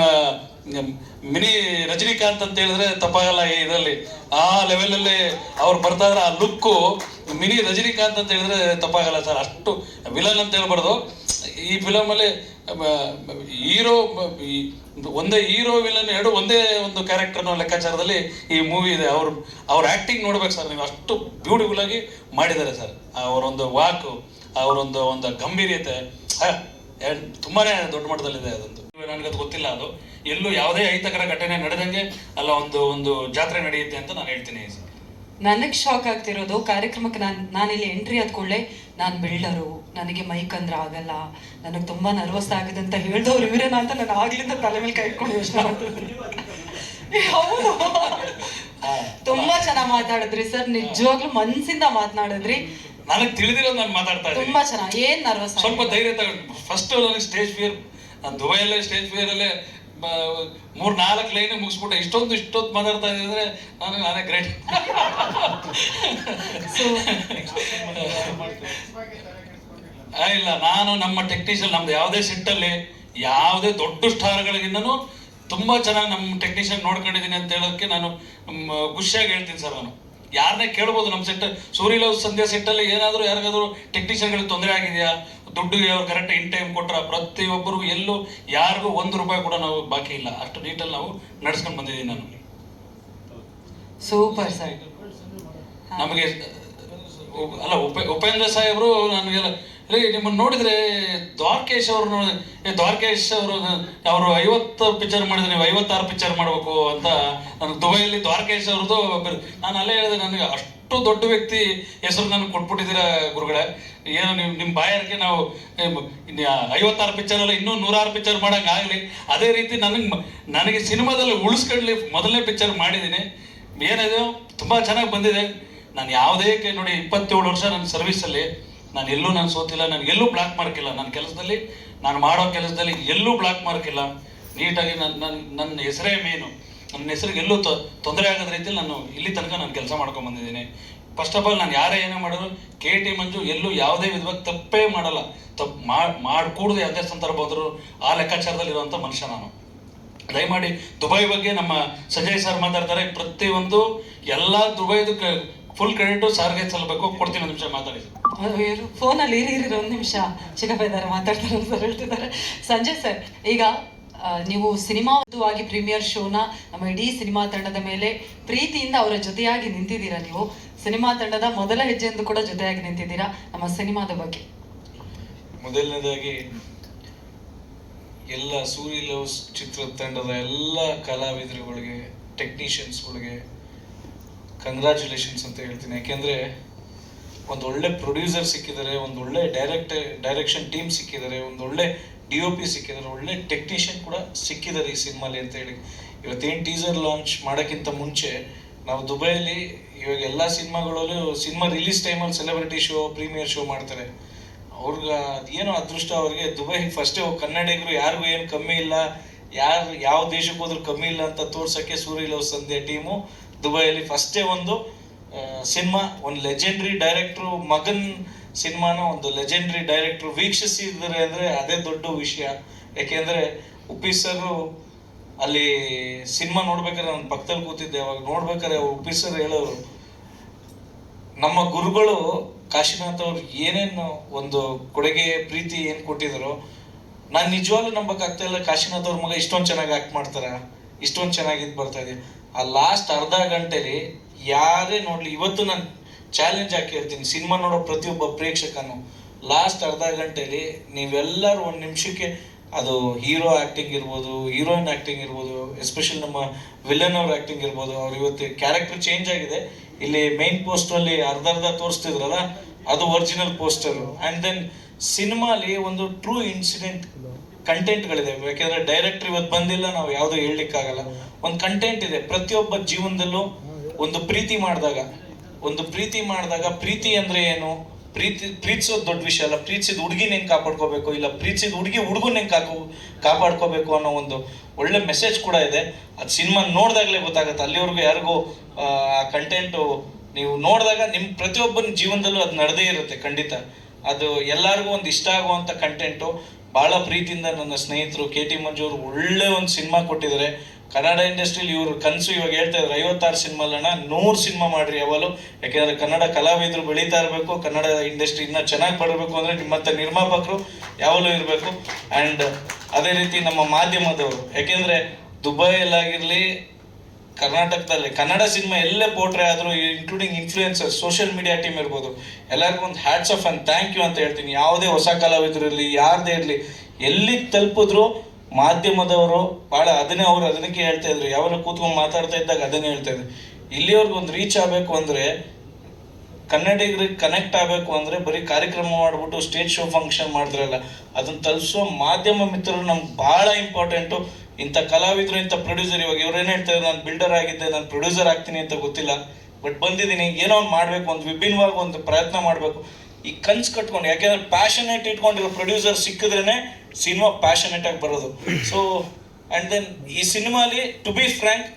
ಮಿನಿ ರಜನಿಕಾಂತ್ ಅಂತ ಹೇಳಿದ್ರೆ ತಪ್ಪಾಗಲ್ಲ. ಇದರಲ್ಲಿ ಆ ಲೆವೆಲಲ್ಲಿ ಅವ್ರು ಬರ್ತಾ ಇದ್ರೆ ಆ ಲುಕ್ಕು ಮಿನಿ ರಜನಿಕಾಂತ್ ಅಂತ ಹೇಳಿದ್ರೆ ತಪ್ಪಾಗಲ್ಲ ಸರ್. ಅಷ್ಟು ವಿಲನ್ ಅಂತ ಹೇಳ್ಬಾರ್ದು. ಈ ಫಿಲಮಲ್ಲಿ ಹೀರೋ ಒಂದೇ ಹೀರೋ ವಿಲನ್ ಎರಡು ಒಂದೇ ಒಂದು ಕ್ಯಾರೆಕ್ಟರ್ನ ಲೆಕ್ಕಾಚಾರದಲ್ಲಿ ಈ ಮೂವಿ ಇದೆ. ಅವ್ರ ಆ್ಯಕ್ಟಿಂಗ್ ನೋಡ್ಬೇಕು ಸರ್ ನೀವು, ಅಷ್ಟು ಬ್ಯೂಟಿಫುಲ್ ಆಗಿ ಮಾಡಿದ್ದಾರೆ ಸರ್. ಅವರೊಂದು ವಾಕು, ಅವರೊಂದು ಗಂಭೀರ್ಯತೆ ತುಂಬಾ ದೊಡ್ಡ ಮಟ್ಟದಲ್ಲಿದೆ. ಅದೊಂದು ನನಗದು ಗೊತ್ತಿಲ್ಲ, ಅದು ಎಲ್ಲೂ ಯಾವುದೇ ಅಹಿತಕರ ಘಟನೆ ನಡೆದಂಗೆ ಅಲ್ಲ ಒಂದು ಜಾತ್ರೆ ನಡೆಯುತ್ತೆ ಅಂತ ನಾನು ಹೇಳ್ತೀನಿ ಸರ್. ನನಗೆ ಶಾಕ್ ಆಗ್ತಿರೋದು ಕಾರ್ಯಕ್ರಮಕ್ಕೆ ನಾನಿಲ್ಲಿ ಎಂಟ್ರಿ ಆದ ಕೂಡಲೇ ನಾನು ಬಿಲ್ಡರು, ನನಗೆ ಮೈಕ್ ಅಂದ್ರೆ ಆಗಲ್ಲ, ನನಗೆ ತುಂಬ ನರ್ವಸ್ ಆಗಿದೆ ಅಂತ ಹೇಳಿದವ್ರು ಇವರೇನಾ ಅಂತ ನಾನು ಆಗ್ಲಿಂದ ತಲೆ ಮೇಲೆ ಕೈ ಇಟ್ಕೊಂಡು ಯೋಚನೆ ಮಾಡ್ತಿದ್ದೆ. ಹೌದು, ತುಂಬಾ ಚೆನ್ನಾಗಿ ಮಾತಾಡಿದ್ರಿ ಸರ್, ನಿಜವಾಗ್ಲೂ ಮನ್ಸಿಂದ ಮಾತನಾಡಿದ್ರಿ. ನನಗೆ ತಿಳಿದಿರೋದು ನಾನು ಮಾತಾಡ್ತಾ ಇದ್ದೀನಿ. ತುಂಬಾ ಚೆನ್ನಾಗಿ, ಏನ್ ನರ್ವಸ್, ಸ್ವಲ್ಪ ಧೈರ್ಯ ತಗೊಂಡು. ಫಸ್ಟ್ ನನಗೆ ಸ್ಟೇಜ್ ಫಿಯರ್, ನಾನು ದುಬೈಯಲ್ಲೇ ಸ್ಟೇಜ್ ಫಿಯರಲ್ಲೇ 3-4 ಲೈನ್ ಮುಗಿಸ್ಬಿಟ್ಟೆ. ಇಷ್ಟೊತ್ತು ಮಾತಾಡ್ತಾ ಇದ್ದಿದ್ರೆ ನಾನೇ ಗ್ರೇಟ್. ಇಲ್ಲ, ನಾನು ನಮ್ಮ ಟೆಕ್ನಿಷಿಯನ್, ನಮ್ದು ಯಾವುದೇ ಸೆಟ್ಟಲ್ಲಿ ಯಾವುದೇ ದೊಡ್ಡ ಸ್ಟಾರ್ಗಳಿಗಿನ್ನೂ ತುಂಬ ಚೆನ್ನಾಗಿ ನಮ್ಮ ಟೆಕ್ನಿಷಿಯನ್ ನೋಡ್ಕೊಂಡಿದ್ದೀನಿ ಅಂತ ಹೇಳೋದಕ್ಕೆ ನಾನು ಖುಷಿಯಾಗಿ ಹೇಳ್ತೀನಿ ಸರ್. ನಾನು ಯಾರನ್ನೇ ಕೇಳ್ಬೋದು, ನಮ್ಮ ಸೆಟ್ ಸೂರಿ ಲವ್ ಸಂಧ್ಯಾ ಸೆಟ್ಟಲ್ಲಿ ಏನಾದರೂ ಯಾರಿಗಾದರೂ ಟೆಕ್ನಿಷಿಯನ್ಗಳಿಗೆ ತೊಂದರೆ ಆಗಿದೆಯಾ, ದುಡ್ಡಿಗೆ ಅವ್ರು ಕರೆಕ್ಟ್ ಇನ್ ಟೈಮ್ ಕೊಟ್ಟರೆ ಪ್ರತಿಯೊಬ್ಬರಿಗೂ ಎಲ್ಲೂ ಯಾರಿಗೂ ₹1 ಕೂಡ ನಾವು ಬಾಕಿ ಇಲ್ಲ, ಅಷ್ಟು ನೀಟಲ್ಲಿ ನಾವು ನಡ್ಸ್ಕೊಂಡು ಬಂದಿದ್ದೀನಿ ನಾನು. Super sir. ನಮಗೆ ಅಲ್ಲ, ಉಪೇಂದ್ರ ಸಾಹೇಬರು ನನಗೆಲ್ಲ ನಿಮ್ಮನ್ನು ನೋಡಿದ್ರೆ ದ್ವಾರಕೇಶ್ ಅವರು 50 ಪಿಕ್ಚರ್ ಮಾಡಿದ್ರೆ ನೀವು 56 ಪಿಕ್ಚರ್ ಮಾಡಬೇಕು ಅಂತ ನನಗೆ ದುಬೈಯಲ್ಲಿ ದ್ವಾರಕೇಶ್ ಅವ್ರದ್ದು ನಾನು ಅಲ್ಲೇ ಹೇಳಿದೆ, ನನಗೆ ಅಷ್ಟು ದೊಡ್ಡ ವ್ಯಕ್ತಿ ಹೆಸರು ನನಗೆ ಕೊಟ್ಬಿಟ್ಟಿದ್ದೀರಾ ಗುರುಗಳೇ. ಏನು ನಿಮ್ಮ ಬಾಯಾರಿಕೆ ನಾವು 56 ಪಿಕ್ಚರ್ ಅಲ್ಲ ಇನ್ನೂ 106 ಪಿಕ್ಚರ್ ಮಾಡೋಂಗೆ ಆಗಲಿ. ಅದೇ ರೀತಿ ನನಗೆ ಸಿನಿಮಾದಲ್ಲಿ ಉಳಿಸ್ಕೊಳ್ಳಿ ಮೊದಲನೇ ಪಿಕ್ಚರ್ ಮಾಡಿದ್ದೀನಿ. ಏನಿದೆ ತುಂಬ ಚೆನ್ನಾಗಿ ಬಂದಿದೆ. ನಾನು ಯಾವುದೇ ನೋಡಿ 27 ವರ್ಷ ನನ್ನ ಸರ್ವಿಸಲ್ಲಿ ನಾನು ಎಲ್ಲೂ ಸೋತಿಲ್ಲ, ನನಗೆಲ್ಲೂ ಬ್ಲಾಕ್ ಮಾರ್ಕ್ ಇಲ್ಲ. ನನ್ನ ಕೆಲಸದಲ್ಲಿ, ನಾನು ಮಾಡೋ ಕೆಲಸದಲ್ಲಿ ಎಲ್ಲೂ ಬ್ಲಾಕ್ ಮಾರ್ಕ್ ಇಲ್ಲ. ನೀಟಾಗಿ ನನ್ನ ಹೆಸರೇ ಮೇನು, ನನ್ನ ಹೆಸರಿಗೆ ಎಲ್ಲೂ ತೊಂದರೆ ಆಗದ ರೀತಿಯಲ್ಲಿ ನಾನು ಇಲ್ಲಿ ತನಕ ನಾನು ಕೆಲಸ ಮಾಡ್ಕೊಂಡು ಬಂದಿದ್ದೀನಿ. ಫಸ್ಟ್ ಆಫ್ ಆಲ್ ನಾನು ಯಾರೇ ಏನೇ ಮಾಡಿದ್ರು KT ಮಂಜು ಎಲ್ಲೂ ಯಾವುದೇ ವಿಧವಾಗಿ ತಪ್ಪೇ ಮಾಡಲ್ಲ. ಮಾಡಿಕೂಡದೆ ಯಾವುದೇ ಸಂದರ್ಭ ಬಂದರೂ ಆ ಲೆಕ್ಕಾಚಾರದಲ್ಲಿರುವಂಥ ಮನುಷ್ಯ ನಾನು. ದಯಮಾಡಿ ದುಬೈ ಬಗ್ಗೆ ನಮ್ಮ ಸಂಜಯ್ ಸರ್ ಮಾತಾಡ್ತಾರೆ, ಪ್ರತಿಯೊಂದು ಎಲ್ಲ ದುಬೈದು ಫುಲ್ ಕ್ರೆಡಿಟು ಸಾರ್ಗೆ ಸಲ್ಲಬೇಕು. ಕೊಡ್ತೀನಿ, ಒಂದು ನಿಮಿಷ ಮಾತಾಡಿ. ಫೋನಲ್ಲಿ ಇರಿ ಒಂದು ನಿಮಿಷ, ಚಿಕ್ಕಪ್ಪ ಇದ್ದಾರೆ ಮಾತಾಡ್ತಾರೆ ಅಂತ ಹೇಳ್ತಿದ್ದಾರೆ. ಸಂಜಯ್ ಸರ್, ಈಗ ನೀವು ಸಿನಿಮಾವಾಗಿ ಪ್ರೀಮಿಯರ್ ಶೋನ ನಮ್ಮ ಇಡೀ ಸಿನಿಮಾ ತಂಡದ ಮೇಲೆ ಪ್ರೀತಿಯಿಂದ ಅವರ ಜೊತೆಯಾಗಿ ನಿಂತಿದ್ದೀರಾ. ನೀವು ಸಿನಿಮಾ ತಂಡದ ಮೊದಲ ಹೆಜ್ಜೆಯಿಂದ ಕೂಡ ಜೊತೆಯಾಗಿ ನಿಂತಿದ್ದೀರಾ. ನಮ್ಮ ಸಿನಿಮಾದ ಬಗ್ಗೆ ಮೊದಲನೇದಾಗಿ ಎಲ್ಲ ಸೂರಿ ಲವ್ಸ್ ಚಿತ್ರದ ತಂಡದ ಎಲ್ಲ ಕಲಾವಿದರುಗಳಿಗೆ, ಟೆಕ್ನಿಷಿಯನ್ಸ್ಗಳಿಗೆ ಕಂಗ್ರ್ಯಾಚುಲೇಷನ್ಸ್ ಅಂತ ಹೇಳ್ತೀನಿ. ಯಾಕೆಂದರೆ ಒಂದು ಒಳ್ಳೆ ಪ್ರೊಡ್ಯೂಸರ್ ಸಿಕ್ಕಿದ್ದಾರೆ, ಒಂದು ಒಳ್ಳೆ ಡೈರೆಕ್ಷನ್ ಟೀಮ್ ಸಿಕ್ಕಿದ್ದಾರೆ, ಒಂದು ಒಳ್ಳೆ DOP ಸಿಕ್ಕಿದ್ದಾರೆ, ಒಳ್ಳೆ ಟೆಕ್ನಿಷಿಯನ್ ಕೂಡ ಸಿಕ್ಕಿದ್ದಾರೆ ಈ ಸಿನಿಮಾಲಿ ಅಂತ ಹೇಳಿ. ಇವತ್ತೇನು ಟೀಸರ್ ಲಾಂಚ್ ಮಾಡೋಕ್ಕಿಂತ ಮುಂಚೆ ನಾವು ದುಬೈಯಲ್ಲಿ ಇವಾಗ ಎಲ್ಲ ಸಿನಿಮಾಗಳಲ್ಲೂ ಸಿನಿಮಾ ರಿಲೀಸ್ ಟೈಮಲ್ಲಿ ಸೆಲೆಬ್ರಿಟಿ ಶೋ, ಪ್ರೀಮಿಯರ್ ಶೋ ಮಾಡ್ತಾರೆ. ಅವ್ರಿಗೆ ಅದೇನೋ ಅದೃಷ್ಟ, ಅವ್ರಿಗೆ ದುಬೈಗೆ ಫಸ್ಟೇ ಹೋಗಿ ಕನ್ನಡಿಗರು ಯಾರಿಗೂ ಏನು ಕಮ್ಮಿ ಇಲ್ಲ, ಯಾವ ದೇಶಕ್ಕೆ ಹೋದ್ರೂ ಕಮ್ಮಿ ಇಲ್ಲ ಅಂತ ತೋರ್ಸೋಕ್ಕೆ ಸೂರಿ ಲವ್ ಸಂಧ್ಯಾ ಟೀಮು ದುಬೈಯಲ್ಲಿ ಫಸ್ಟೇ ಒಂದು ಸಿನಿಮಾ, ಒಂದು ಲೆಜೆಂಡ್ರಿ ಡೈರೆಕ್ಟ್ರು ಮಗನ್ ಸಿನಿಮಾನ ಒಂದು ಲೆಜೆಂಡ್ರಿ ಡೈರೆಕ್ಟ್ರು ವೀಕ್ಷಿಸಿದ್ದಾರೆ ಅಂದರೆ ಅದೇ ದೊಡ್ಡ ವಿಷಯ. ಯಾಕೆಂದರೆ ಉಪ್ಪಿ ಸರ್ ಅಲ್ಲಿ ಸಿನಿಮಾ ನೋಡ್ಬೇಕಾದ್ರೆ ನಾನು ಪಕ್ಕದಲ್ಲಿ ಕೂತಿದ್ದೆ. ಅವಾಗ ನೋಡ್ಬೇಕಾದ್ರೆ ಉಪ್ಪಿ ಸರ್ ಹೇಳೋರು, ನಮ್ಮ ಗುರುಗಳು ಕಾಶಿನಾಥ್ ಅವ್ರು ಏನೇನು ಒಂದು ಕೊಡುಗೆ ಪ್ರೀತಿ ಏನು ಕೊಟ್ಟಿದ್ರು, ನಾನು ನಿಜವಾಗ್ಲೂ ನಂಬಕ್ಕಾಗ್ತಾ ಇಲ್ಲ. ಕಾಶಿನಾಥ್ ಅವ್ರ ಮಗ ಇಷ್ಟೊಂದು ಚೆನ್ನಾಗಿ ಆ್ಯಕ್ಟ್ ಮಾಡ್ತಾರ, ಇಷ್ಟೊಂದು ಚೆನ್ನಾಗಿದ್ದು ಬರ್ತಾ ಇದೆ. ಆ ಲಾಸ್ಟ್ ಅರ್ಧ ಗಂಟೆಲಿ ಯಾರೇ ನೋಡ್ಲಿ, ಇವತ್ತು ನಾನು ಚಾಲೆಂಜ್ ಹಾಕಿ ಹೇಳ್ತೀನಿ ಸಿನಿಮಾ ನೋಡೋ ಪ್ರತಿಯೊಬ್ಬ ಪ್ರೇಕ್ಷಕನು, ಲಾಸ್ಟ್ ಅರ್ಧ ಗಂಟೆಲಿ ನೀವೆಲ್ಲರೂ 1 ನಿಮಿಷಕ್ಕೆ ಅದು ಹೀರೋ ಆ್ಯಕ್ಟಿಂಗ್ ಇರ್ಬೋದು, ಹೀರೋಯಿನ್ ಆ್ಯಕ್ಟಿಂಗ್ ಇರ್ಬೋದು, ಎಸ್ಪೆಷಲಿ ನಮ್ಮ ವಿಲನ್ ಅವ್ರ ಆ್ಯಕ್ಟಿಂಗ್ ಇರ್ಬೋದು. ಅವ್ರು ಇವತ್ತು ಕ್ಯಾರೆಕ್ಟರ್ ಚೇಂಜ್ ಆಗಿದೆ. ಇಲ್ಲಿ ಮೈನ್ ಪೋಸ್ಟಲ್ಲಿ ಅರ್ಧ ತೋರಿಸ್ತಿದ್ರಲ್ಲ, ಅದು ಒರಿಜಿನಲ್ ಪೋಸ್ಟರು. ಆ್ಯಂಡ್ ದೆನ್ ಸಿನಿಮಾಲಿ ಒಂದು ಟ್ರೂ ಇನ್ಸಿಡೆಂಟ್ ಕಂಟೆಂಟ್ಗಳಿದೆ. ಯಾಕೆಂದರೆ ಡೈರೆಕ್ಟರ್ ಇವತ್ತು ಬಂದಿಲ್ಲ, ನಾವು ಯಾವುದೂ ಹೇಳಲಿಕ್ಕಾಗಲ್ಲ. ಒಂದು ಕಂಟೆಂಟ್ ಇದೆ. ಪ್ರತಿಯೊಬ್ಬ ಜೀವನದಲ್ಲೂ ಒಂದು ಪ್ರೀತಿ ಮಾಡಿದಾಗ ಪ್ರೀತಿ ಅಂದರೆ ಏನು, ಪ್ರೀತಿಸೋದು ದೊಡ್ಡ ವಿಷಯ ಅಲ್ಲ, ಪ್ರೀತಿಸಿದ ಹುಡುಗಿನ ಹೆಂಗೆ ಕಾಪಾಡ್ಕೋಬೇಕು, ಇಲ್ಲ ಪ್ರೀತಿಸಿದ ಹುಡುಗನ ಹೆಂಗೆ ಕಾಪಾಡ್ಕೋಬೇಕು ಅನ್ನೋ ಒಂದು ಒಳ್ಳೆ ಮೆಸೇಜ್ ಕೂಡ ಇದೆ. ಅದು ಸಿನಿಮಾ ನೋಡಿದಾಗಲೇ ಗೊತ್ತಾಗುತ್ತೆ. ಅಲ್ಲಿವರೆಗೂ ಯಾರಿಗೂ ಆ ಕಂಟೆಂಟು ನೀವು ನೋಡಿದಾಗ ನಿಮ್ಮ ಪ್ರತಿಯೊಬ್ಬನ ಜೀವನದಲ್ಲೂ ಅದು ನಡೆದೇ ಇರುತ್ತೆ ಖಂಡಿತ. ಅದು ಎಲ್ಲರಿಗೂ ಒಂದು ಇಷ್ಟ ಆಗುವಂಥ ಕಂಟೆಂಟು. ಭಾಳ ಪ್ರೀತಿಯಿಂದ ನನ್ನ ಸ್ನೇಹಿತರು KT ಮಂಜು ಅವರು ಒಳ್ಳೆ ಒಂದು ಸಿನಿಮಾ ಕೊಟ್ಟಿದ್ದಾರೆ. ಕನ್ನಡ ಇಂಡಸ್ಟ್ರಿಲಿ ಇವ್ರ ಕನಸು ಇವಾಗ ಹೇಳ್ತಾ ಇದ್ರು 56 ಸಿನಿಮಾ ಅಲ್ಲಣ್ಣ 100 ಸಿನಿಮಾ ಮಾಡ್ರಿ ಯಾವಾಗಲೂ. ಯಾಕೆಂದರೆ ಕನ್ನಡ ಕಲಾವಿದರು ಬೆಳೀತಾ ಇರಬೇಕು, ಕನ್ನಡ ಇಂಡಸ್ಟ್ರಿ ಇನ್ನೂ ಚೆನ್ನಾಗಿ ಬರಬೇಕು ಅಂದರೆ ನಿಮ್ಮಂಥ ನಿರ್ಮಾಪಕರು ಯಾವಾಗಲೂ ಇರಬೇಕು. ಆ್ಯಂಡ್ ಅದೇ ರೀತಿ ನಮ್ಮ ಮಾಧ್ಯಮದವರು, ಯಾಕೆಂದರೆ ದುಬೈಯಲ್ಲಾಗಿರಲಿ ಕರ್ನಾಟಕದಲ್ಲಿ ಕನ್ನಡ ಸಿನಿಮಾ ಎಲ್ಲೇ ಪೋಟ್ರೆ ಆದರೂ including influencer, social media team ಇರ್ಬೋದು, ಎಲ್ಲರಿಗೂ ಒಂದು hats off and thank you ಅಂತ ಹೇಳ್ತೀನಿ. ಯಾವುದೇ ಹೊಸ ಕಲಾವಿದರು ಇರಲಿ, ಯಾರದೇ ಇರಲಿ, ಎಲ್ಲಿಗೆ ತಲುಪಿದ್ರು ಮಾಧ್ಯಮದವರು ಭಾಳ ಅದಕ್ಕೆ ಹೇಳ್ತಾ ಇದ್ರು. ಯಾವಾಗ ಕೂತ್ಕೊಂಡು ಮಾತಾಡ್ತಾ ಇದ್ದಾಗ ಅದನ್ನೇ ಹೇಳ್ತಾ ಇದ್ರು. ಇಲ್ಲಿವರೆಗೂ ಒಂದು ರೀಚ್ ಆಗಬೇಕು ಅಂದರೆ, ಕನ್ನಡಿಗರಿಗೆ ಕನೆಕ್ಟ್ ಆಗಬೇಕು ಅಂದರೆ ಬರೀ ಕಾರ್ಯಕ್ರಮ ಮಾಡಿಬಿಟ್ಟು ಸ್ಟೇಜ್ ಶೋ ಫಂಕ್ಷನ್ ಮಾಡಿದ್ರಲ್ಲ, ಅದನ್ನು ತಲುಪಿಸೋ ಮಾಧ್ಯಮ ಮಿತ್ರರು ನಮ್ಗೆ ಭಾಳ ಇಂಪಾರ್ಟೆಂಟು. ಇಂಥ ಕಲಾವಿದರು, ಇಂಥ ಪ್ರೊಡ್ಯೂಸರ್, ಇವಾಗ ಇವ್ರೇನು ಹೇಳ್ತಾರೆ, ನಾನು ಬಿಲ್ಡರ್ ಆಗಿದ್ದೆ, ನಾನು ಪ್ರೊಡ್ಯೂಸರ್ ಆಗ್ತೀನಿ ಅಂತ ಗೊತ್ತಿಲ್ಲ, ಬಟ್ ಬಂದಿದ್ದೀನಿ, ಏನೋ ಒಂದು ಮಾಡಬೇಕು, ಒಂದು ವಿಭಿನ್ನವಾಗಿ ಒಂದು ಪ್ರಯತ್ನ ಮಾಡಬೇಕು, ಈ ಕನ್ಸು ಕಟ್ಕೊಂಡು. ಯಾಕೆಂದರೆ ಪ್ಯಾಷನೇಟ್ ಇಟ್ಕೊಂಡಿರೋ ಪ್ರೊಡ್ಯೂಸರ್ ಸಿಕ್ಕಿದ್ರೇ ಸಿನಿಮಾ ಪ್ಯಾಷನೇಟ್ ಆಗಿ ಬರೋದು. ಸೊ ಆ್ಯಂಡ್ ದೆನ್ ಈ ಸಿನಿಮಾಲಿ ಟು ಬಿ ಫ್ರ್ಯಾಂಕ್,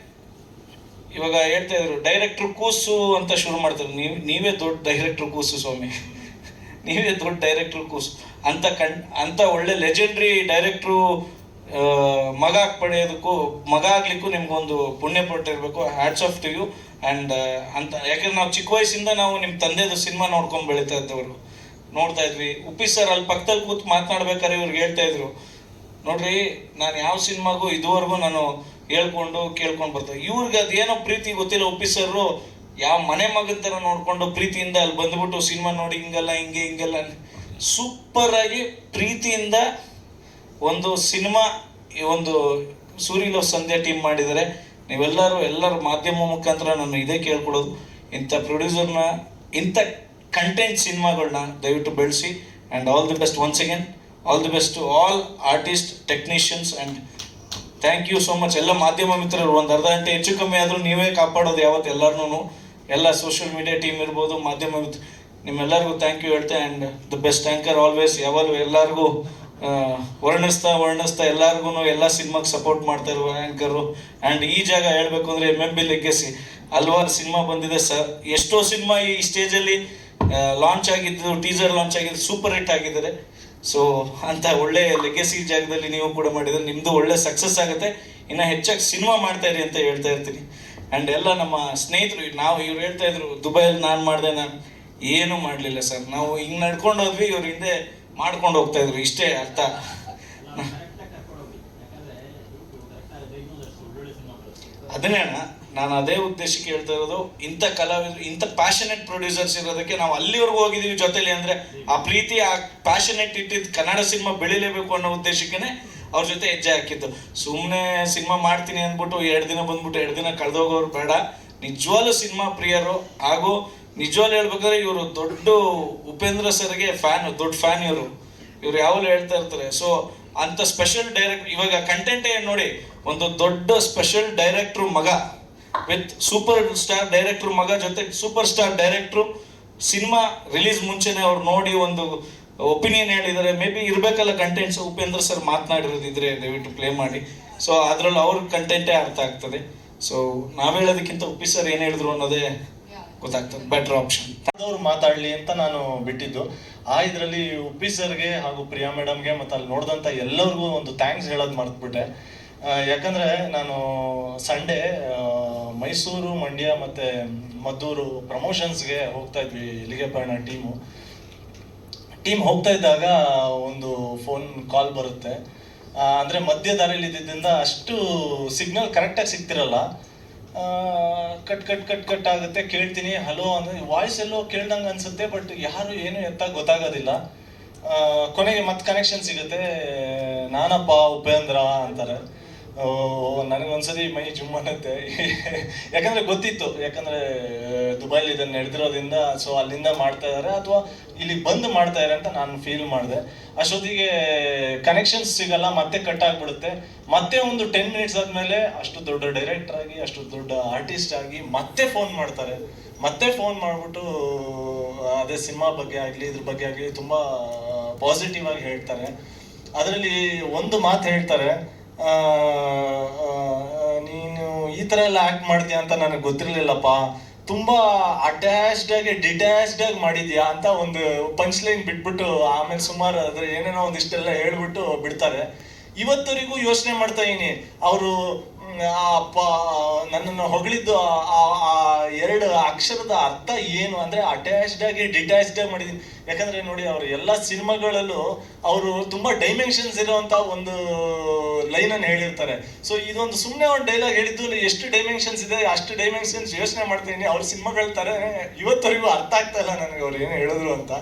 ಇವಾಗ ಹೇಳ್ತಾ ಇದ್ರು ಡೈರೆಕ್ಟ್ರು ಕೂಸು ಅಂತ ಶುರು ಮಾಡ್ತಾರೆ. ನೀವೇ ದೊಡ್ಡ ಡೈರೆಕ್ಟ್ರು ಕೂಸು ಸ್ವಾಮಿ, ನೀವೇ ದೊಡ್ಡ ಡೈರೆಕ್ಟ್ರು ಕೂಸು ಅಂತ ಒಳ್ಳೆ ಲೆಜೆಂಡ್ರಿ ಡೈರೆಕ್ಟ್ರು ಮಗ ಪಡೆಯೋದಕ್ಕೂ, ಮಗ ಆಗ್ಲಿಕ್ಕೂ ನಿಮ್ಗೊಂದು ಪುಣ್ಯ ಪಟ್ಟಿರ್ಬೇಕು. Hats off to you. And ಅಂತ ಯಾಕೆಂದ್ರೆ ನಾವು ಚಿಕ್ಕ ವಯಸ್ಸಿಂದ ನಾವು ನಿಮ್ಮ ತಂದೆದು ಸಿನಿಮಾ ನೋಡ್ಕೊಂಡು ಬೆಳೀತಾ ಇದ್ದವರು, ನೋಡ್ತಾ ಇದ್ವಿ. ಉಪ್ಪಿ ಸರ್ ಅಲ್ಲಿ ಪಕ್ಕದಲ್ಲಿ ಕೂತು ಮಾತನಾಡ್ಬೇಕಾದ್ರೆ ಇವ್ರಿಗೆ ಹೇಳ್ತಾ ಇದ್ರು, ನೋಡ್ರಿ ನಾನು ಯಾವ ಸಿನಿಮಾಗೂ ಇದುವರೆಗೂ ನಾನು ಕೇಳ್ಕೊಂಡು ಬರ್ತಾರೆ. ಇವ್ರಿಗೆ ಅದೇನೋ ಪ್ರೀತಿ ಗೊತ್ತಿಲ್ಲ. ಉಪ್ಪಿ ಸರ್ರು ಯಾವ ಮನೆ ಮಗನ ಥರ ನೋಡ್ಕೊಂಡು ಪ್ರೀತಿಯಿಂದ ಅಲ್ಲಿ ಬಂದ್ಬಿಟ್ಟು ಸಿನಿಮಾ ನೋಡಿ ಹಿಂಗೆಲ್ಲ ಸೂಪರ್ ಆಗಿ ಪ್ರೀತಿಯಿಂದ ಒಂದು ಸಿನಿಮಾ, ಒಂದು ಸೂರಿ ಲವ್ ಸಂಧ್ಯಾ ಟೀಮ್ ಮಾಡಿದ್ದಾರೆ. ಎಲ್ಲರೂ ಮಾಧ್ಯಮ ಮುಖಾಂತರ ನಾನು ಇದೇ ಕೇಳ್ಕೊಡೋದು, ಇಂಥ ಪ್ರೊಡ್ಯೂಸರ್ನ, ಇಂಥ ಕಂಟೆಂಟ್ ಸಿನಿಮಾಗಳನ್ನ ದಯವಿಟ್ಟು ಬೆಳೆಸಿ. And all the best ones again, all the best to all artist, technicians. And thank you so much ಎಲ್ಲ ಮಾಧ್ಯಮ ಮಿತ್ರರು. ಒಂದು ಅರ್ಧ ಗಂಟೆ ಹೆಚ್ಚು ಕಮ್ಮಿ ಆದರೂ ನೀವೇ ಕಾಪಾಡೋದು ಯಾವತ್ತು ಎಲ್ಲರೂ, ಎಲ್ಲ ಸೋಷಿಯಲ್ ಮೀಡಿಯಾ ಟೀಮ್ ಇರ್ಬೋದು, ಮಾಧ್ಯಮ ಮಿತ್ರ, ನಿಮ್ಮೆಲ್ಲರಿಗೂ ಥ್ಯಾಂಕ್ ಯು ಹೇಳ್ತೆ. And the best anchor always, ಯಾವಾಗಲೂ ಎಲ್ಲರಿಗೂ ವರ್ಣಿಸ್ತಾ ಎಲ್ಲರಿಗೂ ಎಲ್ಲ ಸಿನಿಮಾಗೆ ಸಪೋರ್ಟ್ ಮಾಡ್ತಾ ಇರುವ ಆ್ಯಂಕರು. ಆ್ಯಂಡ್ ಈ ಜಾಗ ಹೇಳಬೇಕು ಅಂದರೆ MMB ಲೆಗೆಸಿ ಹಲ್ವಾರು ಸಿನಿಮಾ ಬಂದಿದೆ ಸರ್. ಎಷ್ಟೋ ಸಿನಿಮಾ ಈ ಸ್ಟೇಜಲ್ಲಿ ಲಾಂಚ್ ಆಗಿದ್ದು, ಟೀಸರ್ ಲಾಂಚ್ ಆಗಿದ್ದು, ಸೂಪರ್ ಹಿಟ್ ಆಗಿದ್ದಾರೆ. ಸೊ ಅಂತ ಒಳ್ಳೆ ಲೆಗೆಸಿ ಜಾಗದಲ್ಲಿ ನೀವು ಕೂಡ ಮಾಡಿದರೆ ನಿಮ್ಮದು ಒಳ್ಳೆ ಸಕ್ಸಸ್ ಆಗುತ್ತೆ. ಇನ್ನು ಹೆಚ್ಚಾಗಿ ಸಿನಿಮಾ ಮಾಡ್ತಾ ಇರಿ ಅಂತ ಹೇಳ್ತಾ ಇರ್ತೀನಿ. ಆ್ಯಂಡ್ ಎಲ್ಲ ನಮ್ಮ ಸ್ನೇಹಿತರು, ಇವ್ರು ಹೇಳ್ತಾ ಇದ್ರು ದುಬೈಯಲ್ಲಿ ನಾನು ಮಾಡಿದೆ, ನಾನು ಏನೂ ಮಾಡಲಿಲ್ಲ ಸರ್, ನಾವು ಹಿಂಗೆ ನಡ್ಕೊಂಡು ಹೋದ್ವಿ, ಇವ್ರ ಹಿಂದೆ ಮಾಡ್ಕೊಂಡು ಹೋಗ್ತಾ ಇದ್ರು, ಇಷ್ಟೇ ಅರ್ಥ. ಅದನ್ನೇ ಅಣ್ಣ, ನಾನು ಅದೇ ಉದ್ದೇಶಕ್ಕೆ ಹೇಳ್ತಾ ಇರೋದು, ಇಂಥ ಕಲಾವಿದರು, ಇಂಥ ಪ್ಯಾಷನೇಟ್ ಪ್ರೊಡ್ಯೂಸರ್ಸ್ ಇರೋದಕ್ಕೆ ನಾವು ಅಲ್ಲಿವರೆಗೂ ಹೋಗಿದ್ದೀವಿ ಜೊತೆಲಿ. ಅಂದರೆ ಆ ಪ್ರೀತಿ, ಆ ಪ್ಯಾಷನೇಟ್ ಇಟ್ಟಿದ್ದು ಕನ್ನಡ ಸಿನಿಮಾ ಬೆಳಿಲೇಬೇಕು ಅನ್ನೋ ಉದ್ದೇಶಕ್ಕೆ ಅವ್ರ ಜೊತೆ ಹೆಜ್ಜೆ ಹಾಕಿದ್ದು. ಸುಮ್ಮನೆ ಸಿನಿಮಾ ಮಾಡ್ತೀನಿ ಅಂದ್ಬಿಟ್ಟು 2 ದಿನ ಬಂದ್ಬಿಟ್ಟು 2 ದಿನ ಕಳೆದೋಗೋರು ಬೇಡ. ನಿಜವಾಗ್ಲೂ ಸಿನಿಮಾ ಪ್ರಿಯರು, ಹಾಗೂ ನಿಜವಾಗ್ಲೂ ಹೇಳ್ಬೇಕಾದ್ರೆ ಇವರು ದೊಡ್ಡ ಉಪೇಂದ್ರ ಸರ್ಗೆ ದೊಡ್ಡ ಫ್ಯಾನ್ ಇವರು ಯಾವಾಗಲೂ ಹೇಳ್ತಾ ಇರ್ತಾರೆ. ಸೊ ಅಂಥ ಸ್ಪೆಷಲ್ ಡೈರೆಕ್ಟರ್, ಇವಾಗ ಕಂಟೆಂಟೇ ನೋಡಿ, ಒಂದು ದೊಡ್ಡ ಸ್ಪೆಷಲ್ ಡೈರೆಕ್ಟ್ರು ಮಗ ವಿತ್ ಸೂಪರ್ ಸ್ಟಾರ್ ಡೈರೆಕ್ಟ್ರು ಮಗ ಜೊತೆ ಸೂಪರ್ ಸ್ಟಾರ್ ಡೈರೆಕ್ಟ್ರು ಸಿನಿಮಾ ರಿಲೀಸ್ ಮುಂಚೆನೇ ಅವ್ರು ನೋಡಿ ಒಂದು ಒಪಿನಿಯನ್ ಹೇಳಿದ್ದಾರೆ. ಮೇ ಬಿ ಇರಬೇಕಲ್ಲ ಕಂಟೆಂಟ್ಸ್, ಉಪೇಂದ್ರ ಸರ್ ಮಾತನಾಡಿರೋದಿದ್ರೆ ದಯವಿಟ್ಟು ಪ್ಲೇ ಮಾಡಿ. ಸೊ ಅದರಲ್ಲಿ ಅವ್ರ ಕಂಟೆಂಟೇ ಅರ್ಥ ಆಗ್ತದೆ. ಸೊ ನಾವು ಹೇಳೋದಕ್ಕಿಂತ ಉಪ್ಪಿ ಸರ್ ಏನು ಹೇಳಿದ್ರು ಅನ್ನೋದೇ ಗೊತ್ತಾಗ್ತದೆ, ಬೆಟರ್ ಆಪ್ಷನ್. ಅವ್ರು ಮಾತಾಡಲಿ ಅಂತ ನಾನು ಬಿಟ್ಟಿದ್ದು. ಇದರಲ್ಲಿ ಉಪ್ಪಿ ಸರ್ಗೆ ಹಾಗೂ ಪ್ರಿಯಾ ಮೇಡಮ್ಗೆ ಮತ್ತು ಅಲ್ಲಿ ನೋಡಿದಂಥ ಎಲ್ಲರಿಗೂ ಒಂದು ಥ್ಯಾಂಕ್ಸ್ ಹೇಳೋದು ಮರ್ತ್ಬಿಟ್ಟೆ. ಯಾಕಂದರೆ ನಾನು ಸಂಡೇ ಮೈಸೂರು, ಮಂಡ್ಯ ಮತ್ತು ಮದ್ದೂರು ಪ್ರಮೋಷನ್ಸ್ಗೆ ಹೋಗ್ತಾ ಇದ್ವಿ. ಇಲ್ಲಿಗೆ ಪಯಣ ಟೀಮ್ ಹೋಗ್ತಾ ಇದ್ದಾಗ ಒಂದು ಫೋನ್ ಕಾಲ್ ಬರುತ್ತೆ. ಅಂದರೆ ಮಧ್ಯ ದಾರಿಯಲ್ಲಿ ಇದ್ದಿದ್ದರಿಂದ ಅಷ್ಟು ಸಿಗ್ನಲ್ ಕರೆಕ್ಟಾಗಿ ಸಿಗ್ತಿರಲ್ಲ. ಕಟ್ ಆಗುತ್ತೆ. ಕೇಳ್ತೀನಿ ಹಲೋ ಅಂದರೆ ವಾಯ್ಸ್ ಎಲ್ಲೋ ಕೇಳ್ದಂಗೆ ಅನ್ಸುತ್ತೆ, ಬಟ್ ಯಾರು ಏನು ಎತ್ತಾಗ ಗೊತ್ತಾಗೋದಿಲ್ಲ. ಕೊನೆಗೆ ಮತ್ತೆ ಕನೆಕ್ಷನ್ ಸಿಗುತ್ತೆ. ನಾನಪ್ಪ ಉಪೇಂದ್ರ ಅಂತಾರೆ. ನನಗೊಂದ್ಸರಿ ಮೈ ಜುಮ್ ಅನ್ನತ್ತೆ. ಯಾಕಂದರೆ ಗೊತ್ತಿತ್ತು, ಯಾಕಂದರೆ ದುಬೈಲಿ ಇದನ್ನು ನಡೆದಿರೋದ್ರಿಂದ. ಸೊ ಅಲ್ಲಿಂದ ಮಾಡ್ತಾ ಇದ್ದಾರೆ ಅಥವಾ ಇಲ್ಲಿ ಬಂದು ಮಾಡ್ತಾ ಇದ್ದಾರೆ ಅಂತ ನಾನು ಫೀಲ್ ಮಾಡಿದೆ. ಅಷ್ಟೊತ್ತಿಗೆ ಕನೆಕ್ಷನ್ಸ್ ಸಿಗಲ್ಲ, ಮತ್ತೆ ಕಟ್ ಆಗಿಬಿಡುತ್ತೆ. ಮತ್ತೆ ಒಂದು 10 ಮಿನಿಟ್ಸ್ ಆದಮೇಲೆ ಅಷ್ಟು ದೊಡ್ಡ ಡೈರೆಕ್ಟರ್ ಆಗಿ, ಅಷ್ಟು ದೊಡ್ಡ ಆರ್ಟಿಸ್ಟ್ ಆಗಿ ಮತ್ತೆ ಫೋನ್ ಮಾಡ್ತಾರೆ. ಮತ್ತೆ ಫೋನ್ ಮಾಡಿಬಿಟ್ಟು ಅದೇ ಸಿನಿಮಾ ಬಗ್ಗೆ ಆಗಲಿ, ಇದ್ರ ಬಗ್ಗೆ ಆಗಲಿ ತುಂಬ ಪಾಸಿಟಿವ್ ಆಗಿ ಹೇಳ್ತಾರೆ. ಅದರಲ್ಲಿ ಒಂದು ಮಾತು ಹೇಳ್ತಾರೆ, ನೀನು ಈ ಥರ ಎಲ್ಲ ಆ್ಯಕ್ಟ್ ಮಾಡ್ತೀಯ ಅಂತ ನನಗೆ ಗೊತ್ತಿರಲಿಲ್ಲಪ್ಪ, ತುಂಬಾ ಅಟ್ಯಾಚ್ಡ್ ಆಗಿ ಡಿಟ್ಯಾಚ್ಡ್ ಆಗಿ ಮಾಡಿದ್ಯಾ ಅಂತ ಒಂದು ಪಂಚ್ ಲೈನ್ ಬಿಟ್ಬಿಟ್ಟು ಆಮೇಲೆ ಸುಮಾರು ಅದ್ರ ಏನೇನೋ ಒಂದಿಷ್ಟೆಲ್ಲ ಹೇಳ್ಬಿಟ್ಟು ಬಿಡ್ತಾರೆ. ಇವತ್ತವರೆಗೂ ಯೋಚನೆ ಮಾಡ್ತಾ ಇದೀನಿ, ಅವರು ನನ್ನನ್ನು ಹೊಗಳಿದ್ದು ಆ ಎರಡು ಅಕ್ಷರದ ಅರ್ಥ ಏನು ಅಂದ್ರೆ ಅಟ್ಯಾಚ್ಡ್ ಆಗಿ ಡಿಟ್ಯಾಚ್ಡ್ ಆಗಿ ಮಾಡಿದೀನಿ. ಯಾಕಂದ್ರೆ ನೋಡಿ, ಅವ್ರ ಎಲ್ಲ ಸಿನಿಮಾಗಳಲ್ಲೂ ಅವರು ತುಂಬಾ ಡೈಮೆನ್ಷನ್ಸ್ ಇರುವಂತ ಒಂದು ಲೈನ್ ಅನ್ನು ಹೇಳಿರ್ತಾರೆ. ಸೊ ಇದೊಂದು ಸುಮ್ಮನೆ ಒಂದು ಡೈಲಾಗ್ ಹೇಳಿದ್ದು ಎಷ್ಟು ಡೈಮೆನ್ಷನ್ಸ್ ಇದೆ ಅಷ್ಟು ಡೈಮೆನ್ಷನ್ಸ್ ಯೋಚನೆ ಮಾಡ್ತಾ ಇದೀನಿ. ಅವ್ರ ಸಿನಿಮಾಗಳ ತರ ಇವತ್ತವರೆಗೂ ಅರ್ಥ ಆಗ್ತಾ ಇಲ್ಲ ನನಗೆ ಅವ್ರು ಏನು ಹೇಳಿದ್ರು ಅಂತ.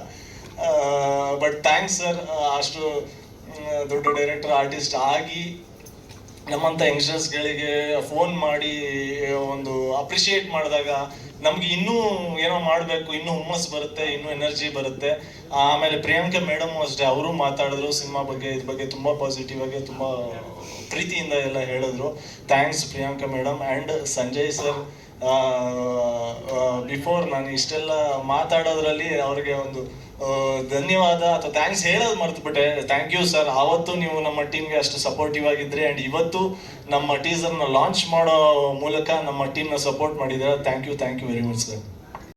ಬಟ್ ಥ್ಯಾಂಕ್ಸ್ ಸರ್, ಅಷ್ಟು ದೊಡ್ಡ ಡೈರೆಕ್ಟರ್ ಆರ್ಟಿಸ್ಟ್ ಆಗಿ ನಮ್ಮಂಥ ಯಂಗ್ಸ್ಟರ್ಸ್ಗಳಿಗೆ ಫೋನ್ ಮಾಡಿ ಒಂದು ಅಪ್ರಿಷಿಯೇಟ್ ಮಾಡಿದಾಗ ನಮ್ಗೆ ಇನ್ನೂ ಏನೋ ಮಾಡಬೇಕು, ಇನ್ನೂ ಹುಮ್ಮಸ್ ಬರುತ್ತೆ, ಇನ್ನೂ ಎನರ್ಜಿ ಬರುತ್ತೆ. ಆಮೇಲೆ ಪ್ರಿಯಾಂಕಾ ಮೇಡಮ್ ಅಷ್ಟೇ, ಅವರು ಮಾತಾಡಿದ್ರು ಸಿನಿಮಾ ಬಗ್ಗೆ, ಇದ್ರ ಬಗ್ಗೆ ತುಂಬ ಪಾಸಿಟಿವ್ ಆಗಿ ತುಂಬ ಪ್ರೀತಿಯಿಂದ ಎಲ್ಲ ಹೇಳಿದ್ರು. Thanks Priyanka madam. And Sanjay sir, before ನಾನು ಇಷ್ಟೆಲ್ಲ ಮಾತಾಡೋದ್ರಲ್ಲಿ ಅವ್ರಿಗೆ ಒಂದು ಧನ್ಯವಾದ ಅಥವಾ ಥ್ಯಾಂಕ್ಸ್ ಹೇಳೋದು ಮರ್ತುಬಿಟ್ಟೆ. Thank you sir. ಆವತ್ತು ನೀವು ನಮ್ಮ ಟೀಮ್ಗೆ ಅಷ್ಟು ಸಪೋರ್ಟಿವ್ ಆಗಿದ್ರಿ ಆ್ಯಂಡ್ ಇವತ್ತು ನಮ್ಮ ಟೀಸರ್ನ ಲಾಂಚ್ ಮಾಡೋ ಮೂಲಕ ನಮ್ಮ ಟೀಮ್ನ ಸಪೋರ್ಟ್ ಮಾಡಿದ್ದೀರಾ. Thank you very much sir.